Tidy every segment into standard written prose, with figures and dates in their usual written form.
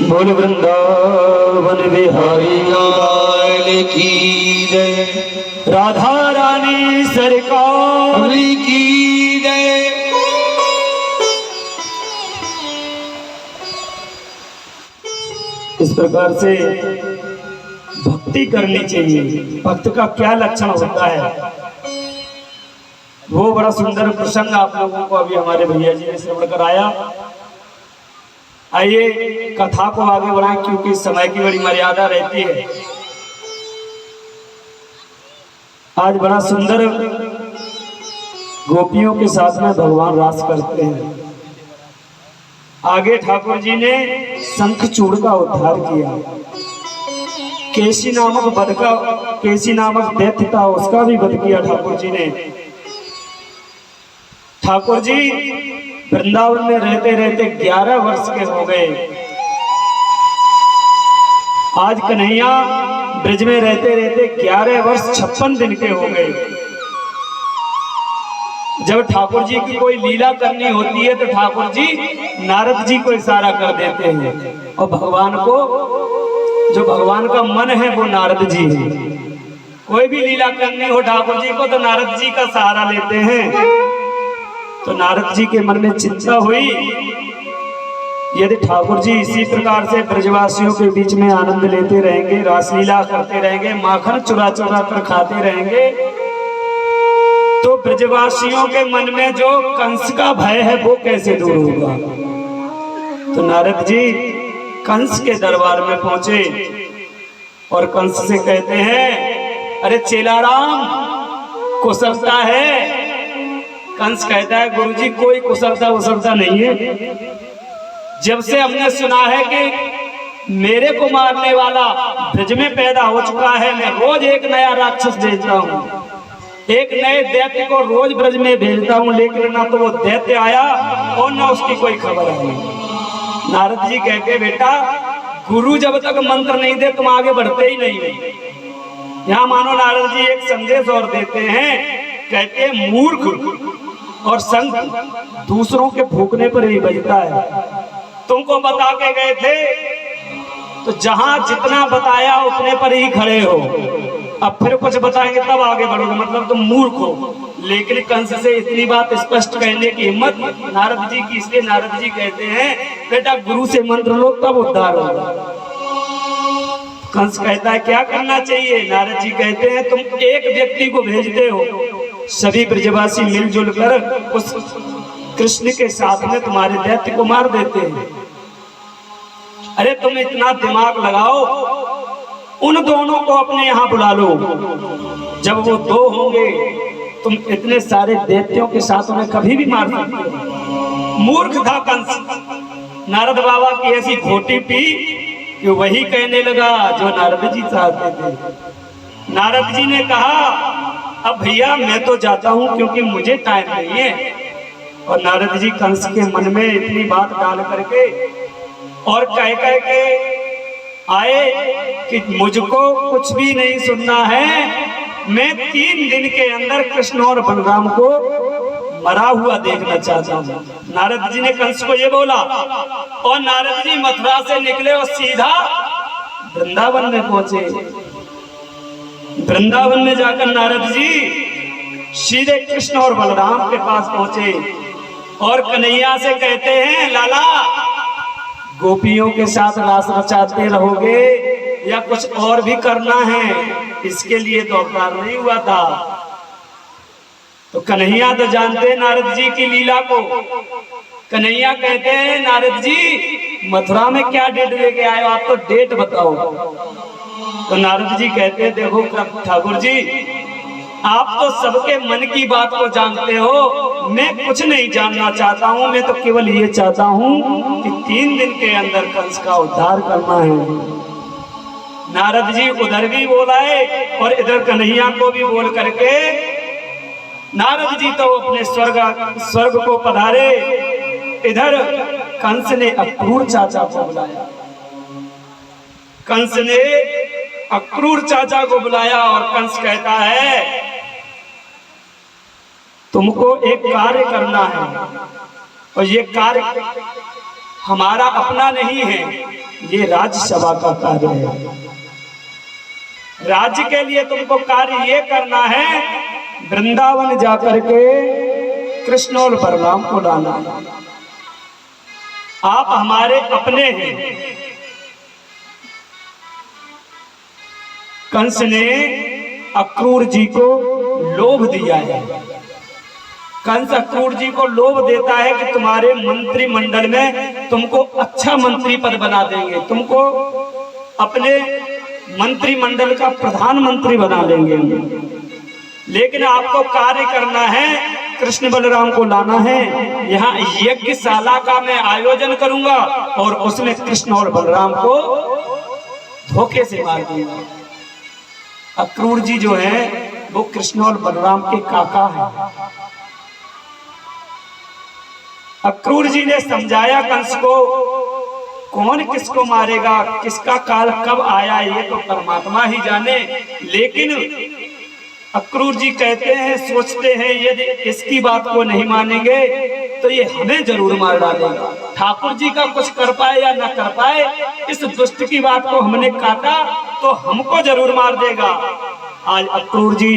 बोल वृंदावन बिहारी लाल की जय, राधा रानी सरकार की जय। इस प्रकार से भक्ति करनी चाहिए। भक्त का क्या लक्षण होता है, वो बड़ा सुंदर प्रसंग आप लोगों को अभी हमारे भैया जी ने श्रवण कराया। आइए कथा को आगे बढ़ाएं, क्योंकि समय की बड़ी मर्यादा रहती है। आज बड़ा सुंदर गोपियों के साथ में भगवान रास करते हैं। आगे ठाकुर जी ने शंखचूड़ का उद्धार किया। केसी नामक दैत्य था, उसका भी वध किया ठाकुर जी ने। ठाकुर जी वृंदावन में रहते रहते 11 वर्ष के हो गए। आज कन्हैया ब्रज में रहते रहते 11 वर्ष 56 दिन के हो गए। जब ठाकुर जी की कोई लीला करनी होती है तो ठाकुर जी नारद जी को इशारा कर देते हैं, और भगवान को, जो भगवान का मन है वो नारद जी है। कोई भी लीला करनी हो ठाकुर जी को तो नारद जी का सहारा लेते हैं। तो नारद जी के मन में चिंता हुई, यदि ठाकुर जी इसी प्रकार से ब्रजवासियों के बीच में आनंद लेते रहेंगे, रासलीला करते रहेंगे, माखन चुरा चुरा कर खाते रहेंगे, तो ब्रजवासियों के मन में जो कंस का भय है वो कैसे दूर होगा। तो नारद जी कंस के दरबार में पहुंचे और कंस से कहते हैं, अरे चेलाराम कुशलता है? कंस कहता है, गुरुजी कोई कुशलता वशलता नहीं है। जब से हमने सुना है कि मेरे को मारने वाला ब्रज में पैदा हो चुका है, मैं रोज एक नया राक्षस भेजता हूँ, एक नए दैत्य को रोज ब्रज में भेजता हूँ, लेकिन ना तो वो दैत्य आया और ना उसकी कोई खबर आई। नारद जी कहते, बेटा गुरु जब तक मंत्र नहीं दे तुम आगे बढ़ते ही नहीं हो। यहाँ मानो नारद जी एक संदेश और देते हैं, कहते मूर्ख और संग दूसरों के फूकने पर ही बजता है। तुमको बता के गए थे तो जहां जितना बताया उतने पर ही खड़े हो, अब फिर कुछ बताएंगे तब आगे बढ़ोगे, मतलब तुम मूर्ख हो। लेकिन कंस से इतनी बात स्पष्ट कहने की हिम्मत नारद जी की, इसलिए नारद जी कहते हैं, बेटा गुरु से मंत्र लो तब उद्धार होगा। कंस कहता है क्या करना चाहिए? नारद जी कहते हैं, तुम एक व्यक्ति को भेजते हो, सभी ब्रजवासी मिलजुल कर उस कृष्ण के साथ में तुम्हारे दैत्य को मार देते हैं। अरे तुम इतना दिमाग लगाओ, उन दोनों को अपने यहाँ बुला लो, जब वो दो होंगे तुम इतने सारे दैत्यों के साथ उन्हें कभी भी मार सकते हो। मूर्ख था कंस। नारद बाबा की ऐसी घोटी पी कि वही कहने लगा जो नारद जी चाहते थे। नारद जी ने कहा, अब भैया मैं तो जाता हूं क्योंकि मुझे टाइम नहीं है। और नारद जी कंस के मन में इतनी बात डाल करके और कह के आए कि मुझको कुछ भी नहीं सुनना है, मैं 3 दिन के अंदर कृष्ण और बलराम को मरा हुआ देखना चाहता हूँ। नारद जी ने कंस को ये बोला, और नारद जी मथुरा से निकले और सीधा वृंदावन में पहुंचे। वृंदावन में जाकर नारद जी सीधे कृष्ण और बलराम के पास पहुंचे और कन्हैया से कहते हैं, लाला गोपियों के साथ रास रचाते रहोगे या कुछ और भी करना है? इसके लिए तो अवतार नहीं हुआ था। तो कन्हैया तो जानते हैं नारद जी की लीला को। कन्हैया कहते हैं, नारद जी मथुरा में क्या डेट लेके आए हो, आप तो डेट बताओ। तो नारद जी कहते हैं, देखो ठाकुर जी आप तो सबके मन की बात को जानते हो, मैं कुछ नहीं जानना चाहता हूँ, मैं तो केवल ये चाहता हूँ कि 3 दिन के अंदर कंस का उद्धार करना है। नारद जी उधर भी बोलाए और इधर कन्हैया को भी बोल करके नारद जी तो अपने स्वर्ग को पधारे। इधर कंस ने अक्रूर चाचा को बुलाया। कंस ने अक्रूर चाचा को बुलाया और कंस कहता है, तुमको एक कार्य करना है, और ये कार्य हमारा अपना नहीं है, ये राज्यसभा का कार्य है। राज्य के लिए तुमको कार्य ये करना है, वृंदावन जाकर के कृष्ण और बलराम को लाना है। आप हमारे अपने हैं। कंस ने अक्रूर जी को लोभ दिया है। कंस अक्रूर जी को लोभ देता है कि तुम्हारे मंत्रिमंडल में तुमको अच्छा मंत्री पद बना देंगे, तुमको अपने मंत्रिमंडल का प्रधानमंत्री बना लेंगे। लेकिन आपको कार्य करना है, कृष्ण बलराम को लाना है। यहाँ यज्ञशाला का मैं आयोजन करूंगा और उसमें कृष्ण और बलराम को धोखे से मार दूंगा। अक्रूर जी जो है वो कृष्ण और बलराम के काका हैं। अक्रूर जी ने समझाया कंस को, कौन किसको मारेगा, किसका काल कब आया ये तो परमात्मा ही जाने। लेकिन अक्रूर जी कहते हैं, सोचते हैं, यदि इसकी बात को नहीं मानेंगे तो ये हमें जरूर मार डालेगा। ठाकुर जी का कुछ कर पाए या ना कर पाए, इस दुष्ट की बात को हमने काटा तो हमको जरूर मार देगा। आज अक्रूर जी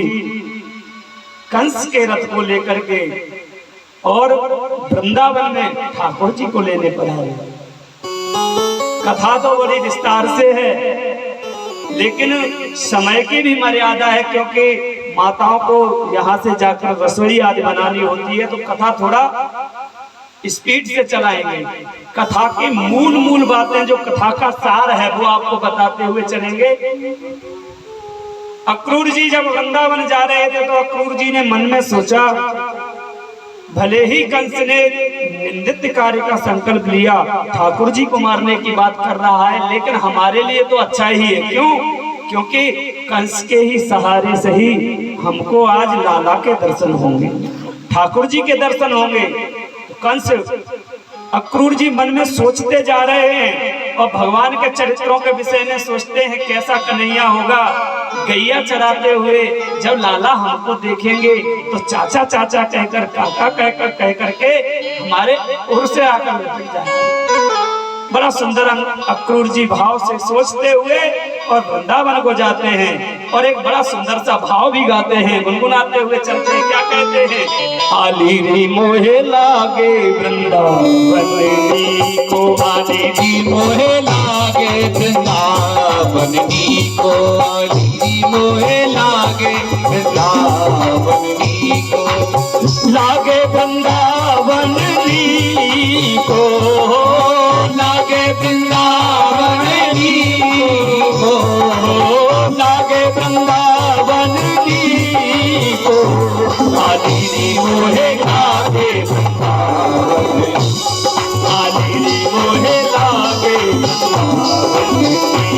कंस के रथ को लेकर के और वृंदावन में ठाकुर जी को लेने पर आए। कथा तो बड़ी विस्तार से है, लेकिन समय की भी मर्यादा है, क्योंकि माताओं को यहाँ से जाकर रसोई आदि बनानी होती है, तो कथा थोड़ा स्पीड से चलाएंगे। कथा की मूल बातें, जो कथा का सार है, वो आपको बताते हुए चलेंगे। अक्रूर जी जब वृंदावन जा रहे थे तो अक्रूर जी ने मन में सोचा, भले ही कंस ने निंदित कार्य का संकल्प लिया, ठाकुर जी को मारने की बात कर रहा है, लेकिन हमारे लिए तो अच्छा ही है। क्यों? क्योंकि कंस के ही सहारे से ही हमको आज लाला के दर्शन होंगे, ठाकुर जी के दर्शन होंगे। कंस अक्रूर जी मन में सोचते जा रहे हैं और भगवान के चरित्रों के विषय में सोचते हैं, कैसा कन्हैया होगा। गैया चराते हुए जब लाला हमको देखेंगे तो चाचा चाचा कहकर, काका कह करके हमारे उर से आकर लपट जाएंगे। बड़ा सुंदर अक्रूर जी भाव से सोचते हुए और वृंदावन को जाते हैं और एक बड़ा सुंदर सा भाव भी गाते हैं, गुनगुनाते हुए चलते हैं। क्या कहते हैं? आली री मोहे लागे वृंदावन को, आली री मोहे लागे वृंदावन को, आली री मोहे लागे वृंदावन को, लागे वृंदावन को, लागे वृंदावन को, लागे वृंदावन को, आली री मोहे लागे वृंदावन, आली री मोहे लागे वृंदावन को।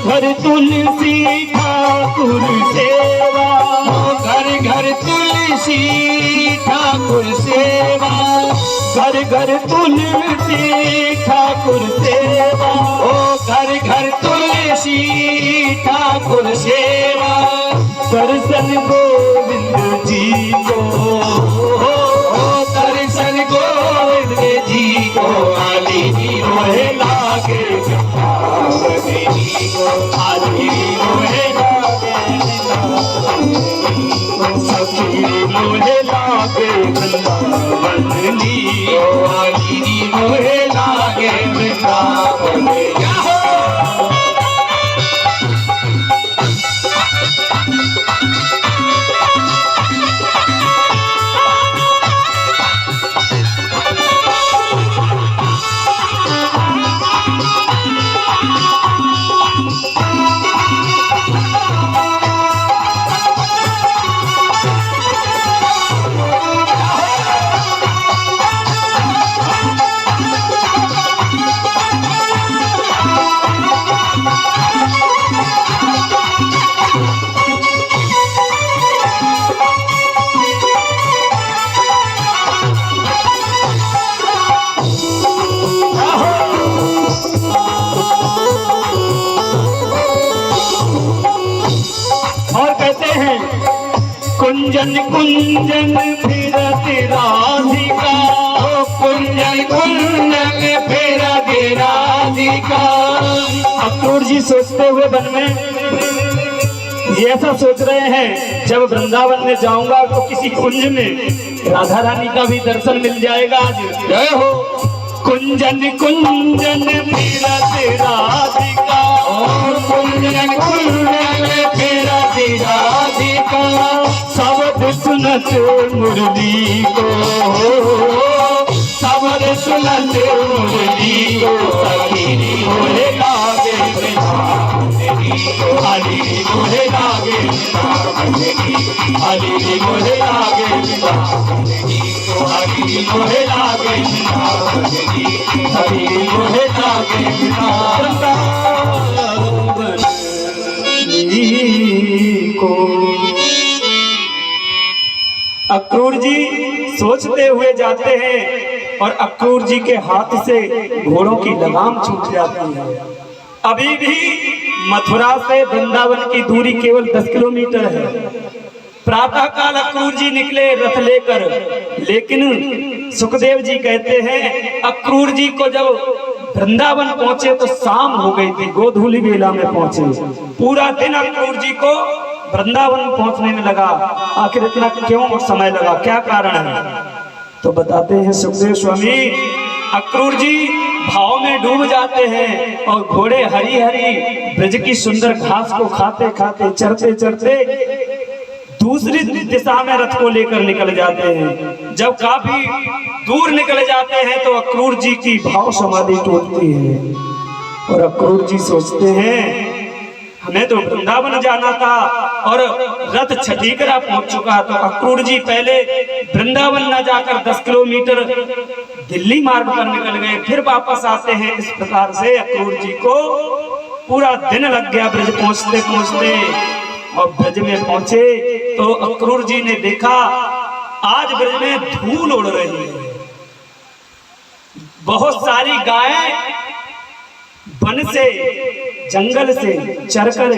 घर तुलसी ठाकुर सेवा, घर घर तुलसी ठाकुर सेवा, घर घर तुलसी ठाकुर सेवा, ओ घर घर तुलसी ठाकुर सेवा, दर्शन गोविंद जी को, दर्शन गोविंद जी को, आली री मोहे लागे आली मोहे लागे, सखी मोहे लागे वृंदावन, आली री मोहे लागे वृंदावन। कुंजन कुंजन फिरत राधिका, कुंजन कुंजन फिरत राधिका। अक्रूर जी सोचते हुए वन में ये ऐसा सोच रहे हैं, जब वृंदावन में जाऊंगा तो किसी कुंज में राधा रानी का भी दर्शन मिल जाएगा। आज जय हो। कुंजन कुंजन फिरत राधिका, कुंजन कुंजन फिरत राधिका। सबद सुनत मुरली को, सबद सुनत मुरली को, सखी मोहे लागे हरि मोहे लागे, हरि मोहे लागे, हरि मोहे लागे, हरि मोहे लागे को। अक्रूर जी सोचते हुए जाते हैं और अक्रूर जी के हाथ से घोड़ों की लगाम छूट जाती है। अभी भी मथुरा से वृंदावन की दूरी केवल 10 किलोमीटर है। प्रातः काल अक्रूर जी निकले रथ लेकर, लेकिन सुखदेव जी कहते हैं अक्रूर जी को जब वृंदावन पहुंचे तो शाम हो गई थी, गोधूली बेला में पहुंचे। पूरा दिन अक्रूर जी को वृंदावन पहुंचने में लगा। आखिर इतना क्यों समय लगा, क्या कारण है? तो बताते हैं सुखदेव स्वामी, अक्रूर जी भाव में डूब जाते हैं और घोड़े हरी हरी ब्रज की सुंदर घास को खाते खाते चरते चरते दूसरी दिशा में रथ को लेकर निकल जाते हैं। जब काफी दूर निकल जाते हैं तो अक्रूर जी की भाव समाधि टूटती है और अक्रूर जी सोचते हैं हमें तो वृंदावन जाना था और रथ छठीकरा पहुंच चुका। तो अक्रूर जी पहले वृंदावन न जाकर 10 किलोमीटर दिल्ली मार्ग पर निकल गए, फिर वापस आते हैं। इस प्रकार से अक्रूर जी को पूरा दिन लग गया ब्रज पहुंचते पहुंचते। और ब्रज में पहुंचे तो अक्रूर जी ने देखा आज ब्रज में धूल उड़ रही है। बहुत सारी गायें वन से जंगल से चरकर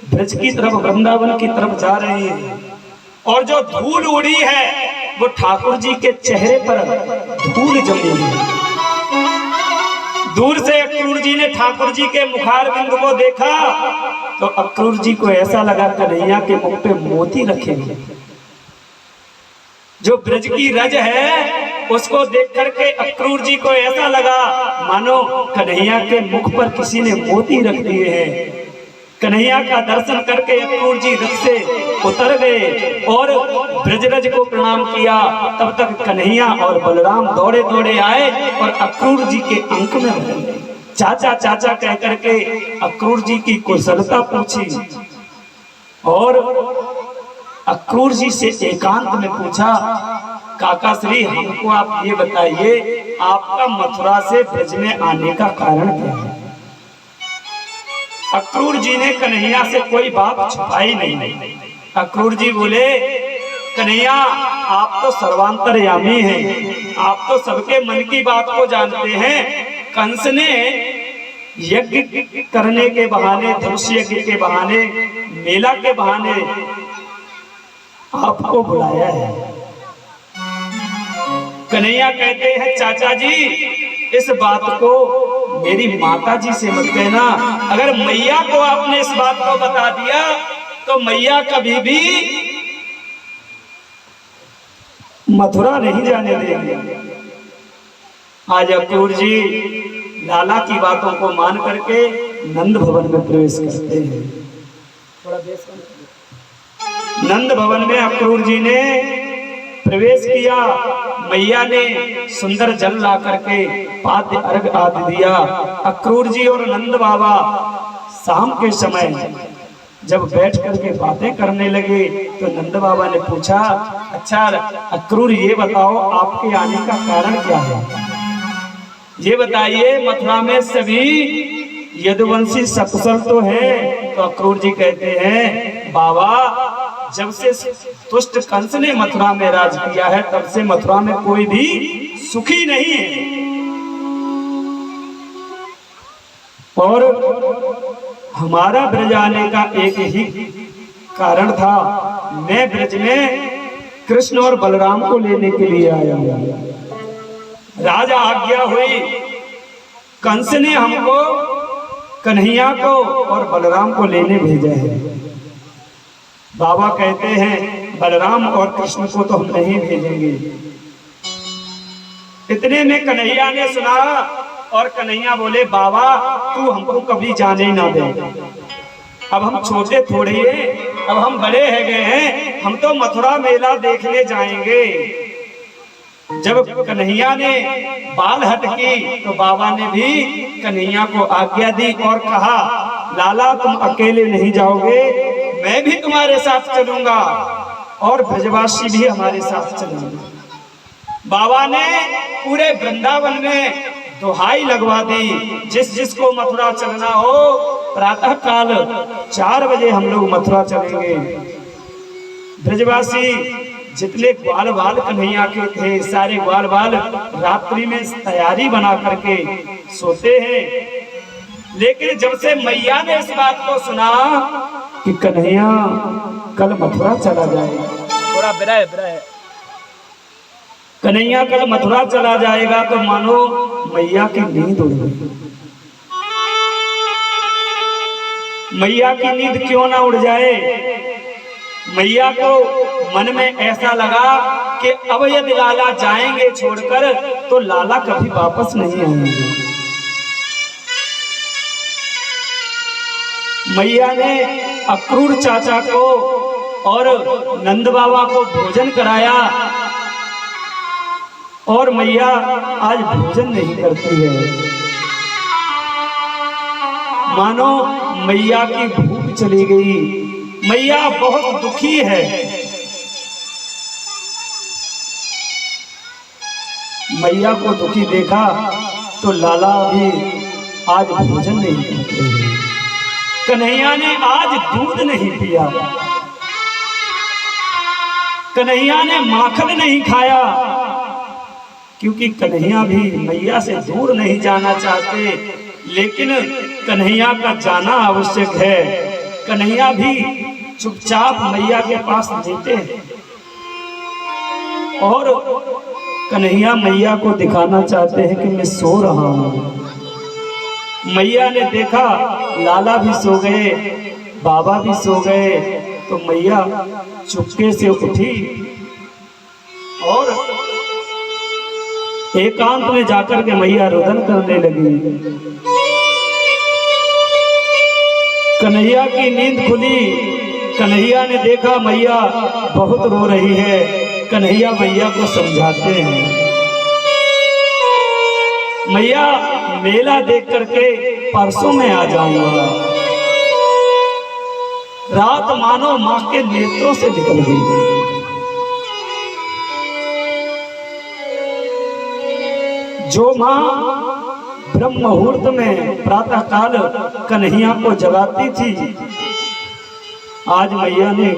ब्रज की तरफ वृंदावन की तरफ जा रही है और जो धूल उड़ी है वो ठाकुर जी के चेहरे पर धूल जमी है। दूर से अक्रूर जी ने ठाकुर जी के मुखारविंद को देखा तो अक्रूर जी को ऐसा लगा कन्हैया के मुख पे मोती रखे हैं। जो ब्रज की रज है उसको देख करके अक्रूर जी को ऐसा लगा मानो कन्हैया के मुख पर किसी ने मोती रख दिए हैं। कन्हैया का दर्शन करके अक्रूर जी रथ से उतर गए और ब्रजरज को प्रणाम किया। तब तक कन्हैया और बलराम दौड़े दौड़े आए और अक्रूर जी के अंक में बदल चाचा चाचा कह करके अक्रूर जी की कुशलता पूछी और अक्रूर जी से एकांत में पूछा, काका श्री हमको आप ये बताइए आपका मथुरा से ब्रज में आने का कारण क्या है? अक्रूर जी ने कन्हैया से कोई बात छुपाई नहीं। अक्रूर जी बोले, कन्हैया आप तो सर्वांतरयामी हैं, आप तो सबके मन की बात को जानते हैं। कंस ने यज्ञ करने के बहाने, धनुष यज्ञ के बहाने, मेला के बहाने आपको बुलाया है। कन्हैया कहते हैं चाचा जी इस बात को मेरी माता जी से मत कहना। अगर मैया को आपने इस बात को बता दिया तो मैया कभी भी मथुरा नहीं जाने देंगे। आज अक्रूर जी लाला की बातों को मान करके नंद भवन में प्रवेश करते हैं। नंद भवन में अक्रूर जी ने प्रवेश किया। मैया ने सुंदर जल ला करके पाद्य अर्घ आदि दिया। अक्रूर जी और नंद बाबा शाम के समय जब बैठ करके बातें करने लगे तो नंद बाबा ने पूछा, अच्छा अक्रूर ये बताओ आपके आने का कारण क्या है? ये बताइए मथुरा में सभी यदुवंशी सकुशल तो है? तो अक्रूर जी कहते हैं बाबा जब से दुष्ट कंस ने मथुरा में राज किया है तब से मथुरा में कोई भी सुखी नहीं है। और हमारा ब्रज आने का एक ही कारण था मैं ब्रज में कृष्ण और बलराम को लेने के लिए आया हूं। राजा आज्ञा हुई, कंस ने हमको कन्हैया को और बलराम को लेने भेजा है। बाबा कहते हैं बलराम और कृष्ण को तो हम नहीं भेजेंगे। इतने में कन्हैया ने सुना और कन्हैया बोले, बाबा तू हमको कभी जाने ही ना दे। अब हम छोटे थोड़े हैं, अब हम बड़े है गए हैं, हम तो मथुरा मेला देखने जाएंगे। जब कन्हैया ने बाल हट की तो बाबा ने भी कन्हैया को आज्ञा दी और कहा, लाला तुम अकेले नहीं जाओगे, मैं भी तुम्हारे साथ चलूंगा और ब्रजवासी भी हमारे साथ चलेंगे। बाबा ने पूरे वृंदावन में दुहाई लगवा दी, जिस जिसको मथुरा चलना हो प्रातः काल 4 बजे हम लोग मथुरा चलेंगे। ब्रजवासी जितने ग्वाल बाल कन्हैया के थे, सारे ग्वाल बाल रात्रि में तैयारी बना करके सोते हैं। लेकिन जब से मैया ने इस बात को सुना कि कन्हैया कल मथुरा चला जाएगा, थोड़ा बिरा है, कन्हैया कल मथुरा चला जाएगा, तो मानो मैया की नींद उड़ गई। मैया की नींद क्यों ना उड़ जाए? मैया को मन में ऐसा लगा कि अब यदि लाला जाएंगे छोड़कर तो लाला कभी वापस नहीं आएंगे। मैया ने अक्रूर चाचा को और नंद बाबा को भोजन कराया और मैया आज भोजन नहीं करती है। मानो मैया की भूख चली गई। मैया बहुत दुखी है। मैया को दुखी देखा तो लाला भी आज भोजन नहीं करते हैं। कन्हैया ने आज दूध नहीं पिया, कन्हैया ने माखन नहीं खाया, क्योंकि कन्हैया भी मैया से दूर नहीं जाना चाहते, लेकिन कन्हैया का जाना आवश्यक है। कन्हैया भी चुपचाप मैया के पास रहते हैं और कन्हैया मैया को दिखाना चाहते हैं कि मैं सो रहा हूं। मैया ने देखा लाला भी सो गए, बाबा भी सो गए, तो मैया चुपके से उठी और एकांत में जाकर के मैया रुदन करने लगी। कन्हैया की नींद खुली। कन्हैया ने देखा मैया बहुत रो रही है। कन्हैया मैया को समझाते हैं, मैया मेला देख करके परसों में आ जाऊंगा। रात मानो मां के नेत्रों से निकल गई। जो मां ब्रह्म मुहूर्त में प्रातः काल कन्हैया को जगाती थी, आज मैया ने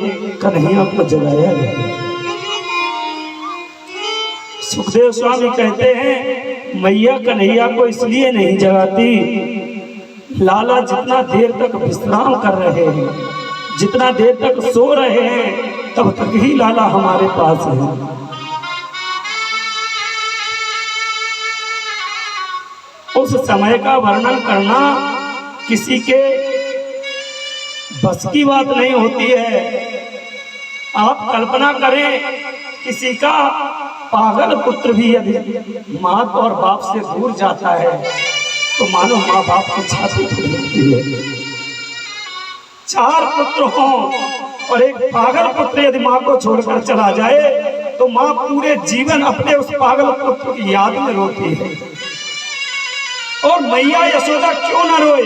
कन्हैया को जगाया है। सुखदेव स्वामी कहते हैं मैया कन्हैया को इसलिए नहीं जगाती, लाला जितना देर तक विश्राम कर रहे हैं, जितना देर तक सो रहे हैं, तब तक ही लाला हमारे पास है। उस समय का वर्णन करना किसी के बस की बात नहीं होती है। आप कल्पना करें, किसी का पागल पुत्र भी यदि माँ और बाप से दूर जाता है तो मानो माँ बाप की छाती फूट जाती है। 4 पुत्र हों और एक पागल पुत्र यदि माँ को छोड़कर चला जाए तो माँ पूरे जीवन अपने उस पागल पुत्र की याद में रोती है। और मैया यशोदा क्यों न रोए?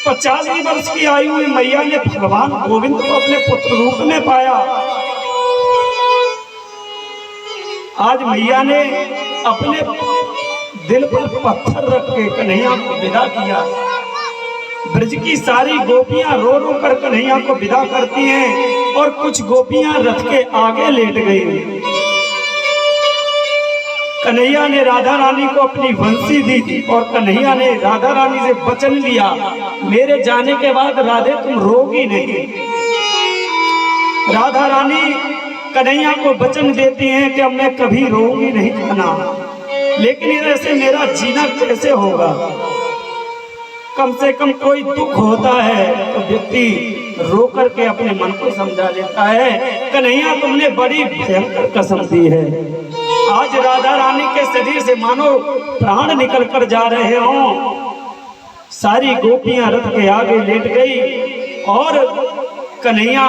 85 वर्ष की आयु में मैया ने भगवान गोविंद को अपने पुत्र रूप में पाया। आज मैया ने अपने दिल पर पत्थर रख के कन्हैया को विदा किया। ब्रज की सारी गोपियां रो रो कर कन्हैया को विदा करती हैं और कुछ गोपियां रथ के आगे लेट गई। कन्हैया ने राधा रानी को अपनी बंसी दी थी और कन्हैया ने राधा रानी से वचन लिया, मेरे जाने के बाद राधे तुम रोगी नहीं। राधा रानी कन्हैया को वचन देती हैं कि अब मैं कभी रोऊंगी नहीं खाना, लेकिन ऐसे मेरा जीना कैसे होगा। कम से कम कोई दुख होता है तो व्यक्ति रो करके अपने मन को समझा लेता है। कन्हैया तुमने बड़ी भयंकर कसम दी है। आज राधा रानी के शरीर से मानो प्राण निकल कर जा रहे हों। सारी गोपियां रथ के आगे लेट गई और कन्हैया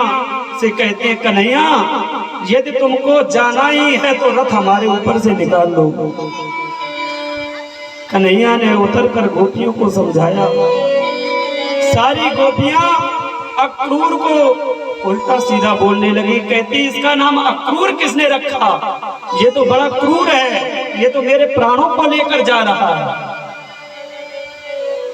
से कहते हैं, कन्हैया यदि तुमको जाना ही है तो रथ हमारे ऊपर से निकाल लो। कन्हैया ने उतरकर गोपियों को समझाया। सारी गोपियां अक्रूर को उल्टा सीधा बोलने लगी। कहती, इसका नाम अक्रूर किसने रखा? ये तो बड़ा क्रूर है, ये तो मेरे प्राणों को लेकर जा रहा है।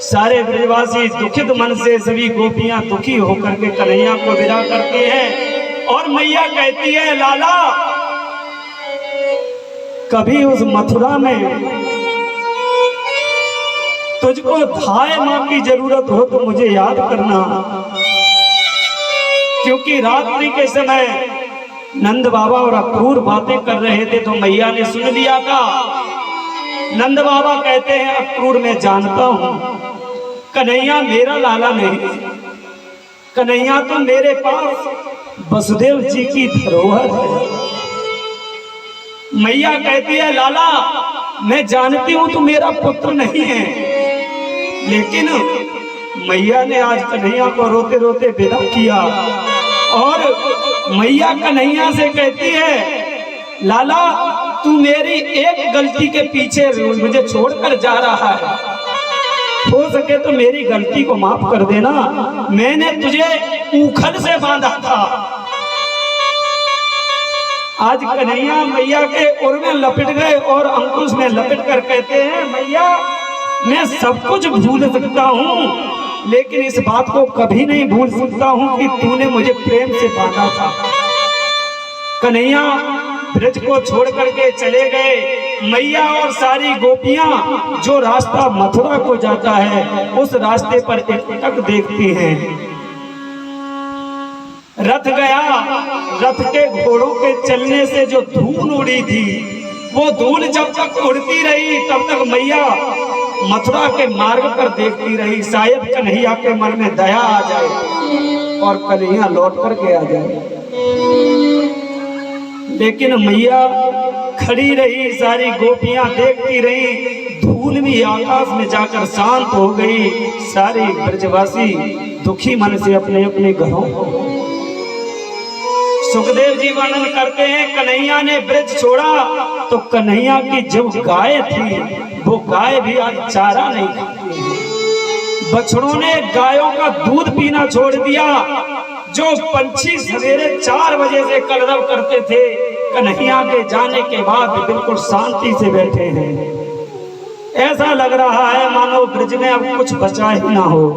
सारे ब्रजवासी दुखित मन से, सभी गोपियां दुखी होकर के कन्हैया को विदा करती हैं और मैया कहती है, लाला कभी उस मथुरा में तुझको धाय मां की जरूरत हो तो मुझे याद करना, क्योंकि रात्रि के समय नंद बाबा और अक्रूर बातें कर रहे थे तो मैया ने सुन लिया था। नंद बाबा कहते हैं, अक्रूर मैं जानता हूं, कन्हैया मेरा लाला नहीं, कन्हैया तो मेरे पास वसुदेव जी की धरोहर है। मैया कहती है, लाला मैं जानती हूं तू मेरा पुत्र नहीं है, लेकिन मैया ने आज कन्हैया को रोते रोते विदा किया और मैया कन्हैया से कहती है, लाला तू मेरी एक गलती के पीछे मुझे छोड़कर जा रहा है, हो सके तो मेरी गलती को माफ कर देना। मैंने तुझे ऊखल से बांधा था। आज कन्हैया मैया के उर में लपट गए और अंकुश में लपट कर कहते हैं, मैया मैं सब कुछ भूल सकता हूँ, लेकिन इस बात को कभी नहीं भूल सकता हूँ कि तूने मुझे प्रेम से बांधा था। कन्हैया ब्रज को छोड़ करके चले गए। मैया और सारी गोपियां जो रास्ता मथुरा को जाता है उस रास्ते पर एकटक देखती हैं। रथ गया, रथ के घोड़ों के चलने से जो धूल उड़ी थी वो धूल जब तक उड़ती रही तब तक मैया मथुरा के मार्ग पर देखती रही, शायद कन्हैया के मन में दया आ जाए और कन्हैया लौट करके आ जाए। लेकिन मैया खड़ी रही, सारी गोपियां देखती रही, धूल भी आकाश में जाकर शांत हो गई। सारे ब्रजवासी दुखी मन से अपने अपने घरों को। सुखदेव जी वर्णन करते हैं, कन्हैया ने ब्रज छोड़ा तो कन्हैया की जो गाय थी वो गाय भी आज चारा नहीं खाती। बछड़ों ने गायों का दूध पीना छोड़ दिया। जो पंछी सवेरे 4 बजे से कलरव करते थे, कन्हैया के जाने के बाद बिल्कुल शांति से बैठे हैं। ऐसा लग रहा है मानो ब्रज में अब कुछ बचा ही ना हो।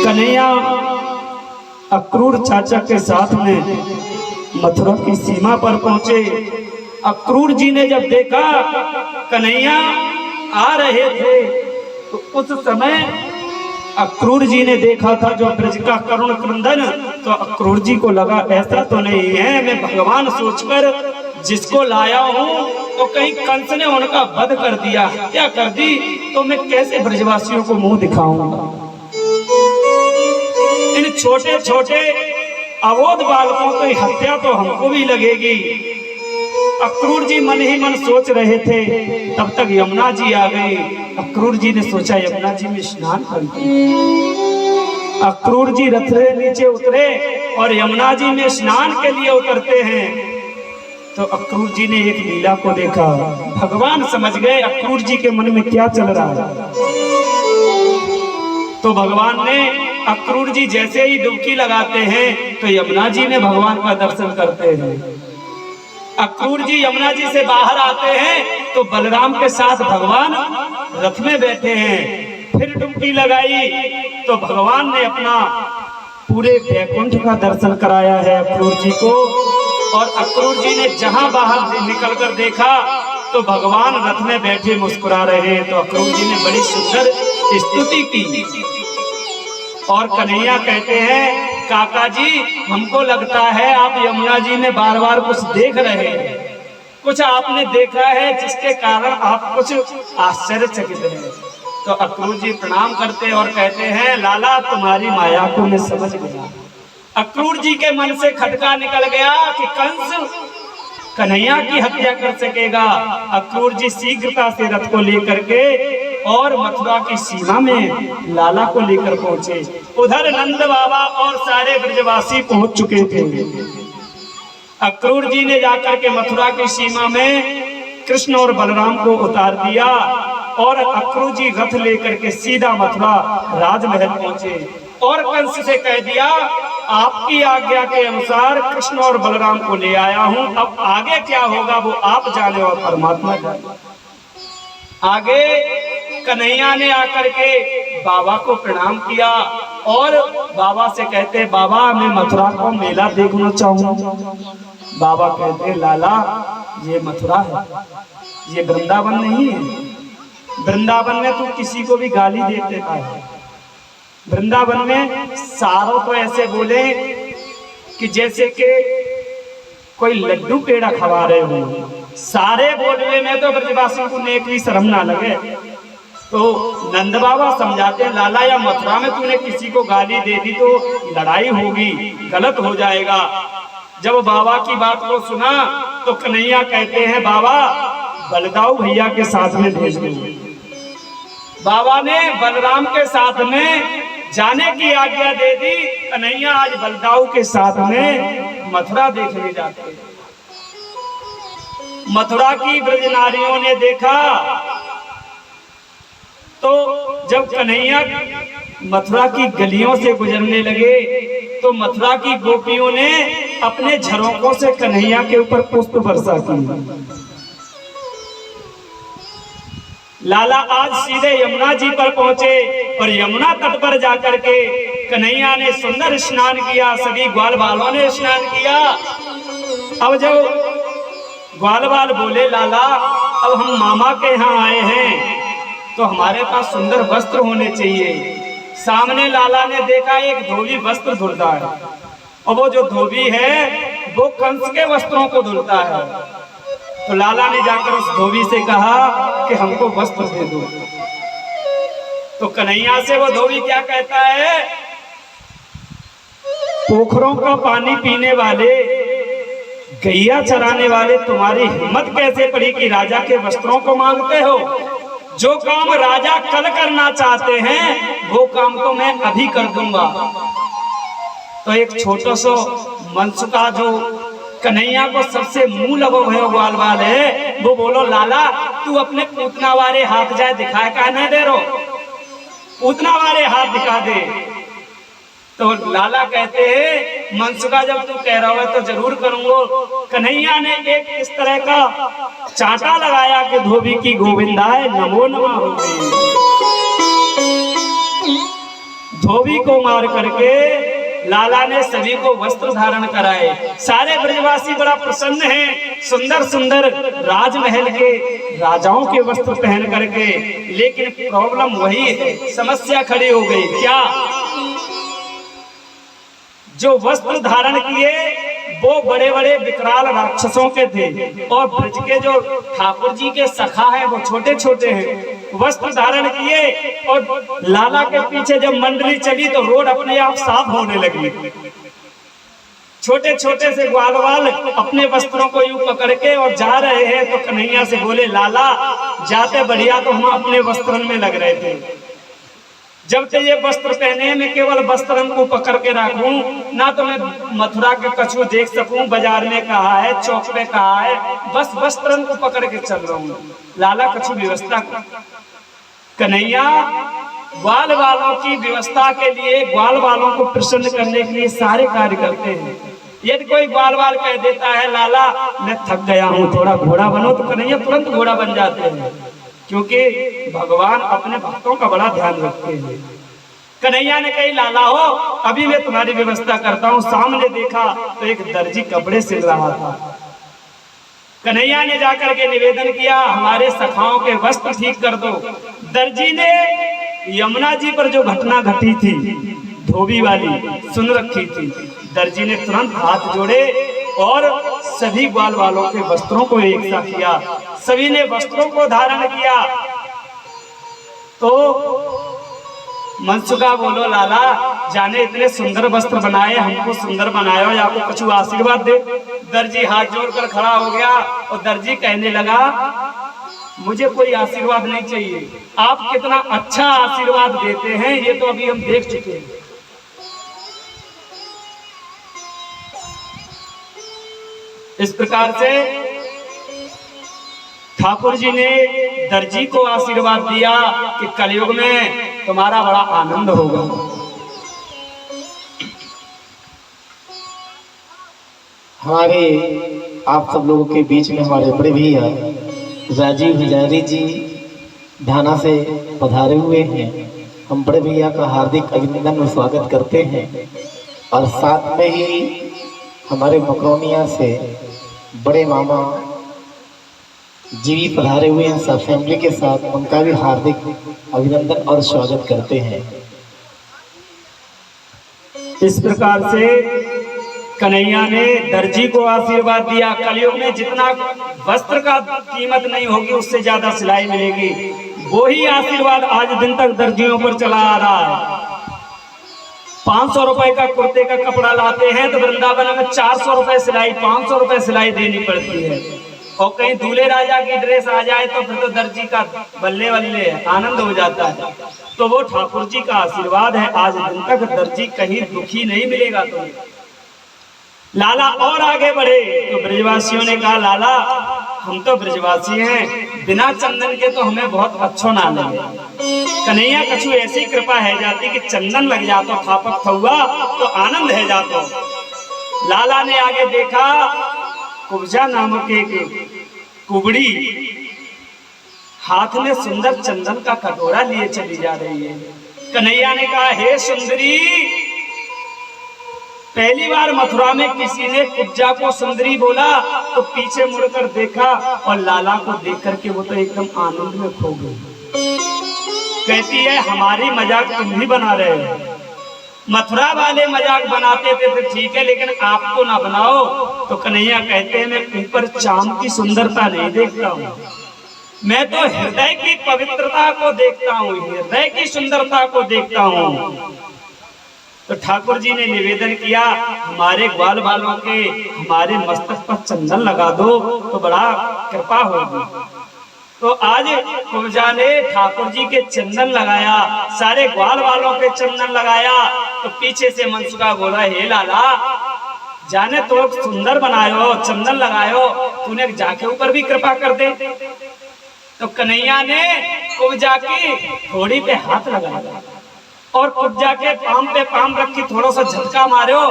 कन्हैया अक्रूर चाचा के साथ में मथुरा की सीमा पर पहुंचे। अक्रूर जी ने जब देखा कन्हैया आ रहे थे तो उस समय अक्रूर जी ने देखा था जो ब्रज का करुण क्रंदन, तो अक्रूर जी को लगा ऐसा तो नहीं है, मैं भगवान सोचकर जिसको लाया हूँ तो कहीं कंस ने उनका वध कर दिया, हत्या कर दी, तो मैं कैसे ब्रजवासियों को मुंह दिखाऊंगा। इन छोटे छोटे अबोध बालकों की हत्या तो हमको भी लगेगी। अक्रूर जी मन ही मन सोच रहे थे, तब तक यमुना जी आ गई। अक्रूर जी ने सोचा यमुना जी में स्नान कर लूं। अक्रूर जी रथ से नीचे उतरे और यमुना जी में स्नान के लिए उतरते हैं तो अक्रूर जी ने एक लीला को देखा। भगवान समझ गए अक्रूर जी के मन में क्या चल रहा है। तो भगवान ने अक्रूर जी जैसे ही डुबकी लगाते हैं तो यमुना जी में भगवान का दर्शन करते हैं। अक्रूर जी यमुना जी से बाहर आते हैं तो बलराम के साथ भगवान रथ में बैठे हैं। फिर डुबकी लगाई तो भगवान ने अपना पूरे वैकुंठ का दर्शन कराया है अक्रूर जी को। और अक्रूर जी ने जहां बाहर निकल कर देखा तो भगवान रथ में बैठे मुस्कुरा रहे हैं। तो अक्रूर जी ने बड़ी सुंदर स्तुति की। और कन्हैया कहते हैं काका जी हमको लगता है आप यमुना जी में बार बार कुछ देख रहे हैं, कुछ आपने देखा है जिसके कारण आप कुछ आश्चर्यचकित हैं। तो अक्रूर जी प्रणाम करते और कहते हैं लाला तुम्हारी माया को मैं समझ गया। अक्रूर जी के मन से खटका निकल गया कि कंस कन्हैया की हत्या कर सकेगा। अक्रूर जी शीघ्रता से रथ को लेकर के और मथुरा की सीमा में लाला को लेकर पहुंचे। उधर नंद बाबा और सारे ब्रजवासी पहुंच चुके थे। अक्रूर जी ने जाकर के मथुरा की सीमा में कृष्ण और बलराम को उतार दिया और अक्रूर जी रथ लेकर के सीधा मथुरा राजमहल पहुंचे और कंस से कह दिया आपकी आज्ञा के अनुसार कृष्ण और बलराम को ले आया हूं, अब आगे क्या होगा वो आप जाने और परमात्मा जाने। आगे कन्हैया ने आकर के बाबा को प्रणाम किया और बाबा से कहते बाबा मैं मथुरा को मेला देखना चाहूंगा। बाबा कहते लाला ये मथुरा है, ये वृंदावन नहीं है। वृंदावन में तू किसी को भी गाली दे देता है। वृंदावन में सारों तो ऐसे बोले कि जैसे कि कोई लड्डू पेड़ा खवा रहे हो। सारे बोलने में तो ब्रजवासियों को नेक भी शर्म ना लगे। तो नंद बाबा समझाते हैं लाला या मथुरा में तूने किसी को गाली दे दी तो लड़ाई होगी, गलत हो जाएगा। जब बाबा की बात को सुना तो कन्हैया कहते हैं बाबा बलदाऊ भैया के साथ में भेज दो। बाबा ने बलराम के साथ में जाने की आज्ञा दे दी। कन्हैया आज बलदाऊ के साथ में मथुरा देखने जाते हैं। मथुरा की ब्रज नारियों ने देखा तो जब कन्हैया मथुरा की गलियों से गुजरने लगे तो मथुरा की गोपियों ने अपने झरोकों से कन्हैया के ऊपर पुष्प वर्षा की। लाला आज सीधे यमुना जी पर पहुंचे और यमुना तट पर जाकर के कन्हैया ने सुंदर स्नान किया, सभी ग्वाल बालों ने स्नान किया। अब जब ग्वाल बाल बोले लाला अब हम मामा के यहाँ आए हैं तो हमारे पास सुंदर वस्त्र होने चाहिए। सामने लाला ने देखा एक धोबी वस्त्र धुलता है और वो जो धोबी है वो कंस के वस्त्रों को धुलता है। तो लाला ने जाकर उस धोबी से कहा कि हमको वस्त्र दे दो। तो कन्हैया से वो धोबी क्या कहता है पोखरों का पानी पीने वाले, गैया चराने वाले तुम्हारी हिम्मत कैसे पड़ी कि राजा के वस्त्रों को मांगते हो। जो काम राजा कल करना चाहते हैं वो काम तो मैं अभी कर दूंगा। तो एक छोटा सा मनसुका जो कन्हैया को सबसे मुंह लगो भयो ग्वाल बाल है वो बोलो लाला तू अपने पूतना वाले हाथ जाए दिखाए का नहीं दे रो, पूतना वाले हाथ दिखा दे। तो लाला कहते हैं मनसुका जब तू कह रहा हो तो जरूर करूंगा। कन्हैया ने एक इस तरह का चांटा लगाया कि धोबी की गोविंदाए नमो नमः हो गई। धोबी को मार करके लाला ने सभी को वस्त्र धारण कराए। सारे ब्रजवासी बड़ा प्रसन्न हैं, सुंदर सुंदर राजमहल के राजाओं के वस्त्र पहन करके। लेकिन प्रॉब्लम वही है, समस्या खड़ी हो गई। क्या? जो वस्त्र धारण किए वो बड़े बड़े विकराल राक्षसों के थे और ब्रज के जो ठाकुर जी के सखा हैं वो छोटे छोटे हैं। वस्त्र धारण किए और लाला के पीछे जब मंडली चली तो रोड अपने आप साफ होने लगी। छोटे छोटे से ग्वालवाल अपने वस्त्रों को यूं पकड़ के और जा रहे हैं तो कन्हैया से बोले लाला जाते बढ़िया तो हम अपने वस्त्रन में लग रहे थे, जब से ये वस्त्र पहने मैं केवल वस्त्रन को पकड़ के रखूं ना तो मैं मथुरा के कछु देख सकूं, बाजार में कहा है, चौक पे कहा है, बस वस्त्रन को पकड़ के चल रहा हूं। लाला कछु व्यवस्था कर। कन्हैया ग्वाल वालों की व्यवस्था के लिए, ग्वाल वालों को प्रसन्न करने के लिए सारे कार्य करते हैं। यदि कोई ग्वाल वाल कह देता है लाला मैं थक गया हूँ थोड़ा घोड़ा बनो, तो कन्हैया तुरंत घोड़ा बन जाते हैं, क्योंकि भगवान अपने भक्तों का बड़ा ध्यान रखते हैं। कन्हैया ने कही लाला हो अभी मैं तुम्हारी व्यवस्था करता हूँ। सामने देखा तो एक दर्जी कपड़े सिल रहा था। कन्हैया ने जाकर के निवेदन किया हमारे सखाओं के वस्त्र ठीक कर दो। दर्जी ने यमुना जी पर जो घटना घटी थी धोबी वाली सुन रखी थी। दर्जी ने तुरंत हाथ जोड़े और सभी ग्वाल वालों के वस्त्रों को एक सा किया। सभी ने वस्त्रों को धारण किया। तो मनसुखा बोलो लाला जाने इतने सुंदर वस्त्र बनाए, हमको सुंदर बनाए, या आपको कुछ आशीर्वाद दे। दर्जी हाथ जोड़कर खड़ा हो गया और दर्जी कहने लगा मुझे कोई आशीर्वाद नहीं चाहिए, आप कितना अच्छा आशीर्वाद देते हैं ये तो अभी हम देख चुके हैं। इस प्रकार से ठाकुर जी ने दर्जी को आशीर्वाद दिया कि कलयुग में तुम्हारा बड़ा आनंद होगा। हमारे आप सब लोगों के बीच में हमारे बड़े भैया राजीव हजारी जी ढाना से पधारे हुए हैं। हम बड़े भैया का हार्दिक अभिनंदन और स्वागत करते हैं। और साथ में ही हमारे मकरोनिया से बड़े मामा जी भी पधारे हुए हैं सब फैमिली के साथ, उनका भी हार्दिक अभिनंदन और स्वागत करते हैं। इस प्रकार से कन्हैया ने दर्जी को आशीर्वाद दिया। कलयुग में जितना वस्त्र का कीमत नहीं होगी उससे ज्यादा सिलाई मिलेगी। वही आशीर्वाद आज दिन तक दर्जियों पर चला आ रहा है। 500 रुपए का कुर्ते का कपड़ा लाते हैं तो वृंदावन में 400 रुपए सिलाई, 500 रुपए सिलाई देनी पड़ती है। और कहीं दूल्हे राजा की ड्रेस आ जाए तो फिर तो दर्जी का बल्ले बल्ले आनंद हो जाता है। तो वो ठाकुर जी का आशीर्वाद है, आज दिन तक दर्जी कहीं दुखी नहीं मिलेगा तुम्हें। लाला और आगे बढ़े तो ब्रजवासियों ने कहा लाला हम तो ब्रजवासी हैं, बिना चंदन के तो हमें बहुत अच्छो ना लगे। कन्हैया कछु ऐसी कृपा है जाती कि चंदन लग जातो थापक थुआ तो आनंद है जातो। लाला ने आगे देखा कुब्जा नामक एक कुबड़ी हाथ में सुंदर चंदन का कटोरा लिए चली जा रही है। कन्हैया ने कहा हे सुंदरी, पहली बार मथुरा में किसी ने कुब्जा को सुंदरी बोला तो पीछे मुड़कर देखा और लाला को देख करके वो तो एकदम आनंद में खो गई। कहती है हमारी मजाक तुम भी बना रहे हो, मथुरा वाले मजाक बनाते थे तो ठीक है लेकिन आप तो ना बनाओ। तो कन्हैया कहते हैं मैं ऊपर चाम की सुंदरता नहीं देखता हूँ, मैं तो हृदय की पवित्रता को देखता हूँ, हृदय की सुंदरता को देखता हूँ। तो ठाकुर जी ने निवेदन किया हमारे ग्वाल वालों के हमारे मस्तक पर चंदन लगा दो तो बड़ा कृपा होगी। तो आज कुब्जा ने ठाकुर जी के चंदन लगाया, सारे ग्वाल वालों के चंदन लगाया। तो पीछे से मनसुखा बोला हे लाला जाने तो सुंदर बनायो चंदन लगायो, तूने जाके ऊपर भी कृपा कर दे। तो कन्हैया ने कुब्जा की थोड़ी पे हाथ लगाया और कुब्जा के पाम पे पाम रख के थोड़ा सा झटका मारो।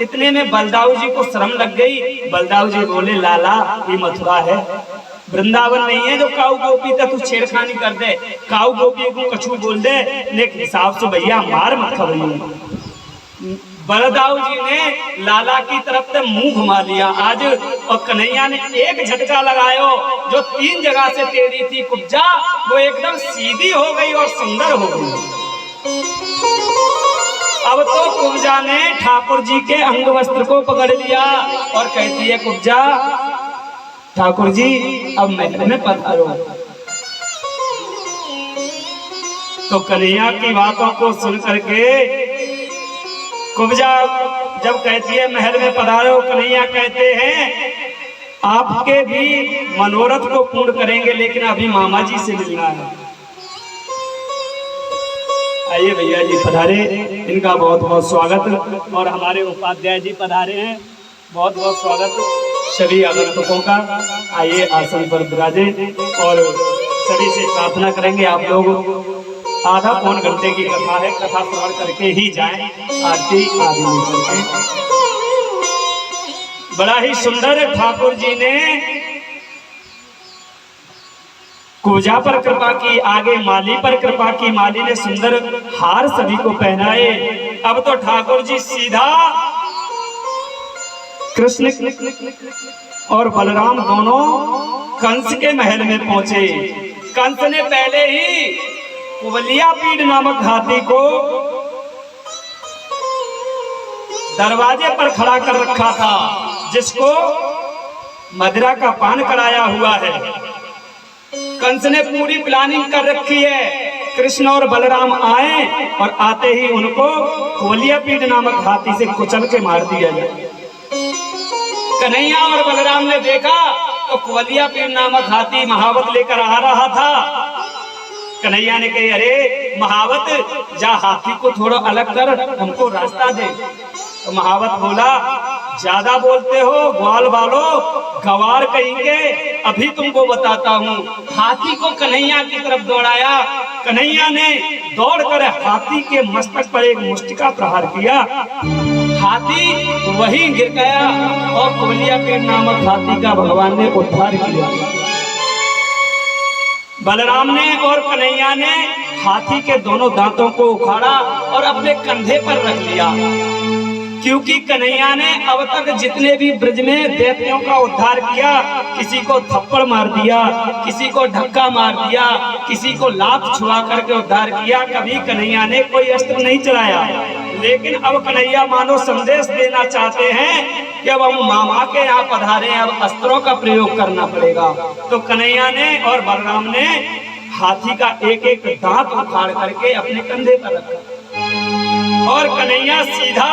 इतने में बलदाऊ जी को शर्म लग गई। बलदाऊ जी बोले लाला ये मथुरा है, वृंदावन नहीं है जो काऊ गोपी तक तू छेड़खानी कर दे, काऊ गोपी को कछू बोल दे, लेकिन हिसाब से भैया मार मत खबरी। बलदाऊ जी ने लाला की तरफ से मुंह घुमा लिया आज, और कन्हैया ने एक झटका लगायो जो 3 जगह से टेढ़ी थी कुब्जा वो एकदम सीधी हो गई और सुंदर हो गई। अब तो कुब्जा ने ठाकुर जी के अंग वस्त्र को पकड़ लिया और कहती है कुब्जा ठाकुर जी अब महल में पधारो। तो कन्हैया की बातों को सुन करके कुब्जा जब कहती है महल में पधारो, कन्हैया कहते हैं आपके भी मनोरथ को पूर्ण करेंगे लेकिन अभी मामा जी से मिलना है। आइए भैया जी पधारे, इनका बहुत बहुत स्वागत। और हमारे उपाध्याय जी पधारे हैं, बहुत बहुत स्वागत सभी आगंतुकों का। आइए आसन पर विराजे और सभी से प्रार्थना करेंगे आप लोग आधा पौन घंटे की कथा है, कथा श्रवण करके ही जाएं, आरती आदि करके। बड़ा ही सुंदर ठाकुर जी ने कुब्जा पर कृपा की, आगे माली पर कृपा की, माली ने सुंदर हार सभी को पहनाए। अब तो ठाकुर जी सीधा कृष्ण और बलराम दोनों कंस के महल में पहुंचे। कंस ने पहले ही कुबलिया पीड़ नामक हाथी को दरवाजे पर खड़ा कर रखा था, जिसको मदिरा का पान कराया हुआ है। कंस ने पूरी प्लानिंग कर रखी है, कृष्ण और बलराम आए और आते ही उनको कोलियापीठ नामक हाथी से कुचल के मार दिया जाए। कन्हैया और बलराम ने देखा तो कोलियापीठ नामक हाथी महावत लेकर आ रहा था। कन्हैया ने कही, अरे महावत, जा हाथी को थोड़ा अलग कर, हमको रास्ता दे। तो महावत बोला, ज्यादा बोलते हो ग्वाल वालो, गवार कहेंगे, अभी तुमको बताता हूँ। हाथी को कन्हैया की तरफ दौड़ाया। कन्हैया ने दौड़कर हाथी के मस्तक पर एक मुष्टिका प्रहार किया। हाथी वहीं गिर गया और कोलियापीठ नामक हाथी का भगवान ने उद्धार किया। बलराम ने और कन्हैया ने हाथी के दोनों दांतों को उखाड़ा और अपने कंधे पर रख लिया, क्योंकि कन्हैया ने अब तक जितने भी ब्रज में दैत्यों का उद्धार किया, किसी को थप्पड़ मार दिया, किसी को धक्का मार दिया, किसी को लात छुआ करके उद्धार किया, कभी कन्हैया ने कोई अस्त्र नहीं चलाया। लेकिन अब कन्हैया मानो संदेश देना चाहते हैं कि अब हम मामा के यहाँ पधारे, अब अस्त्रों का प्रयोग करना पड़ेगा। तो कन्हैया ने और बलराम ने हाथी का एक एक दांत उखाड़ करके अपने कंधे पर रखा और कन्हैया सीधा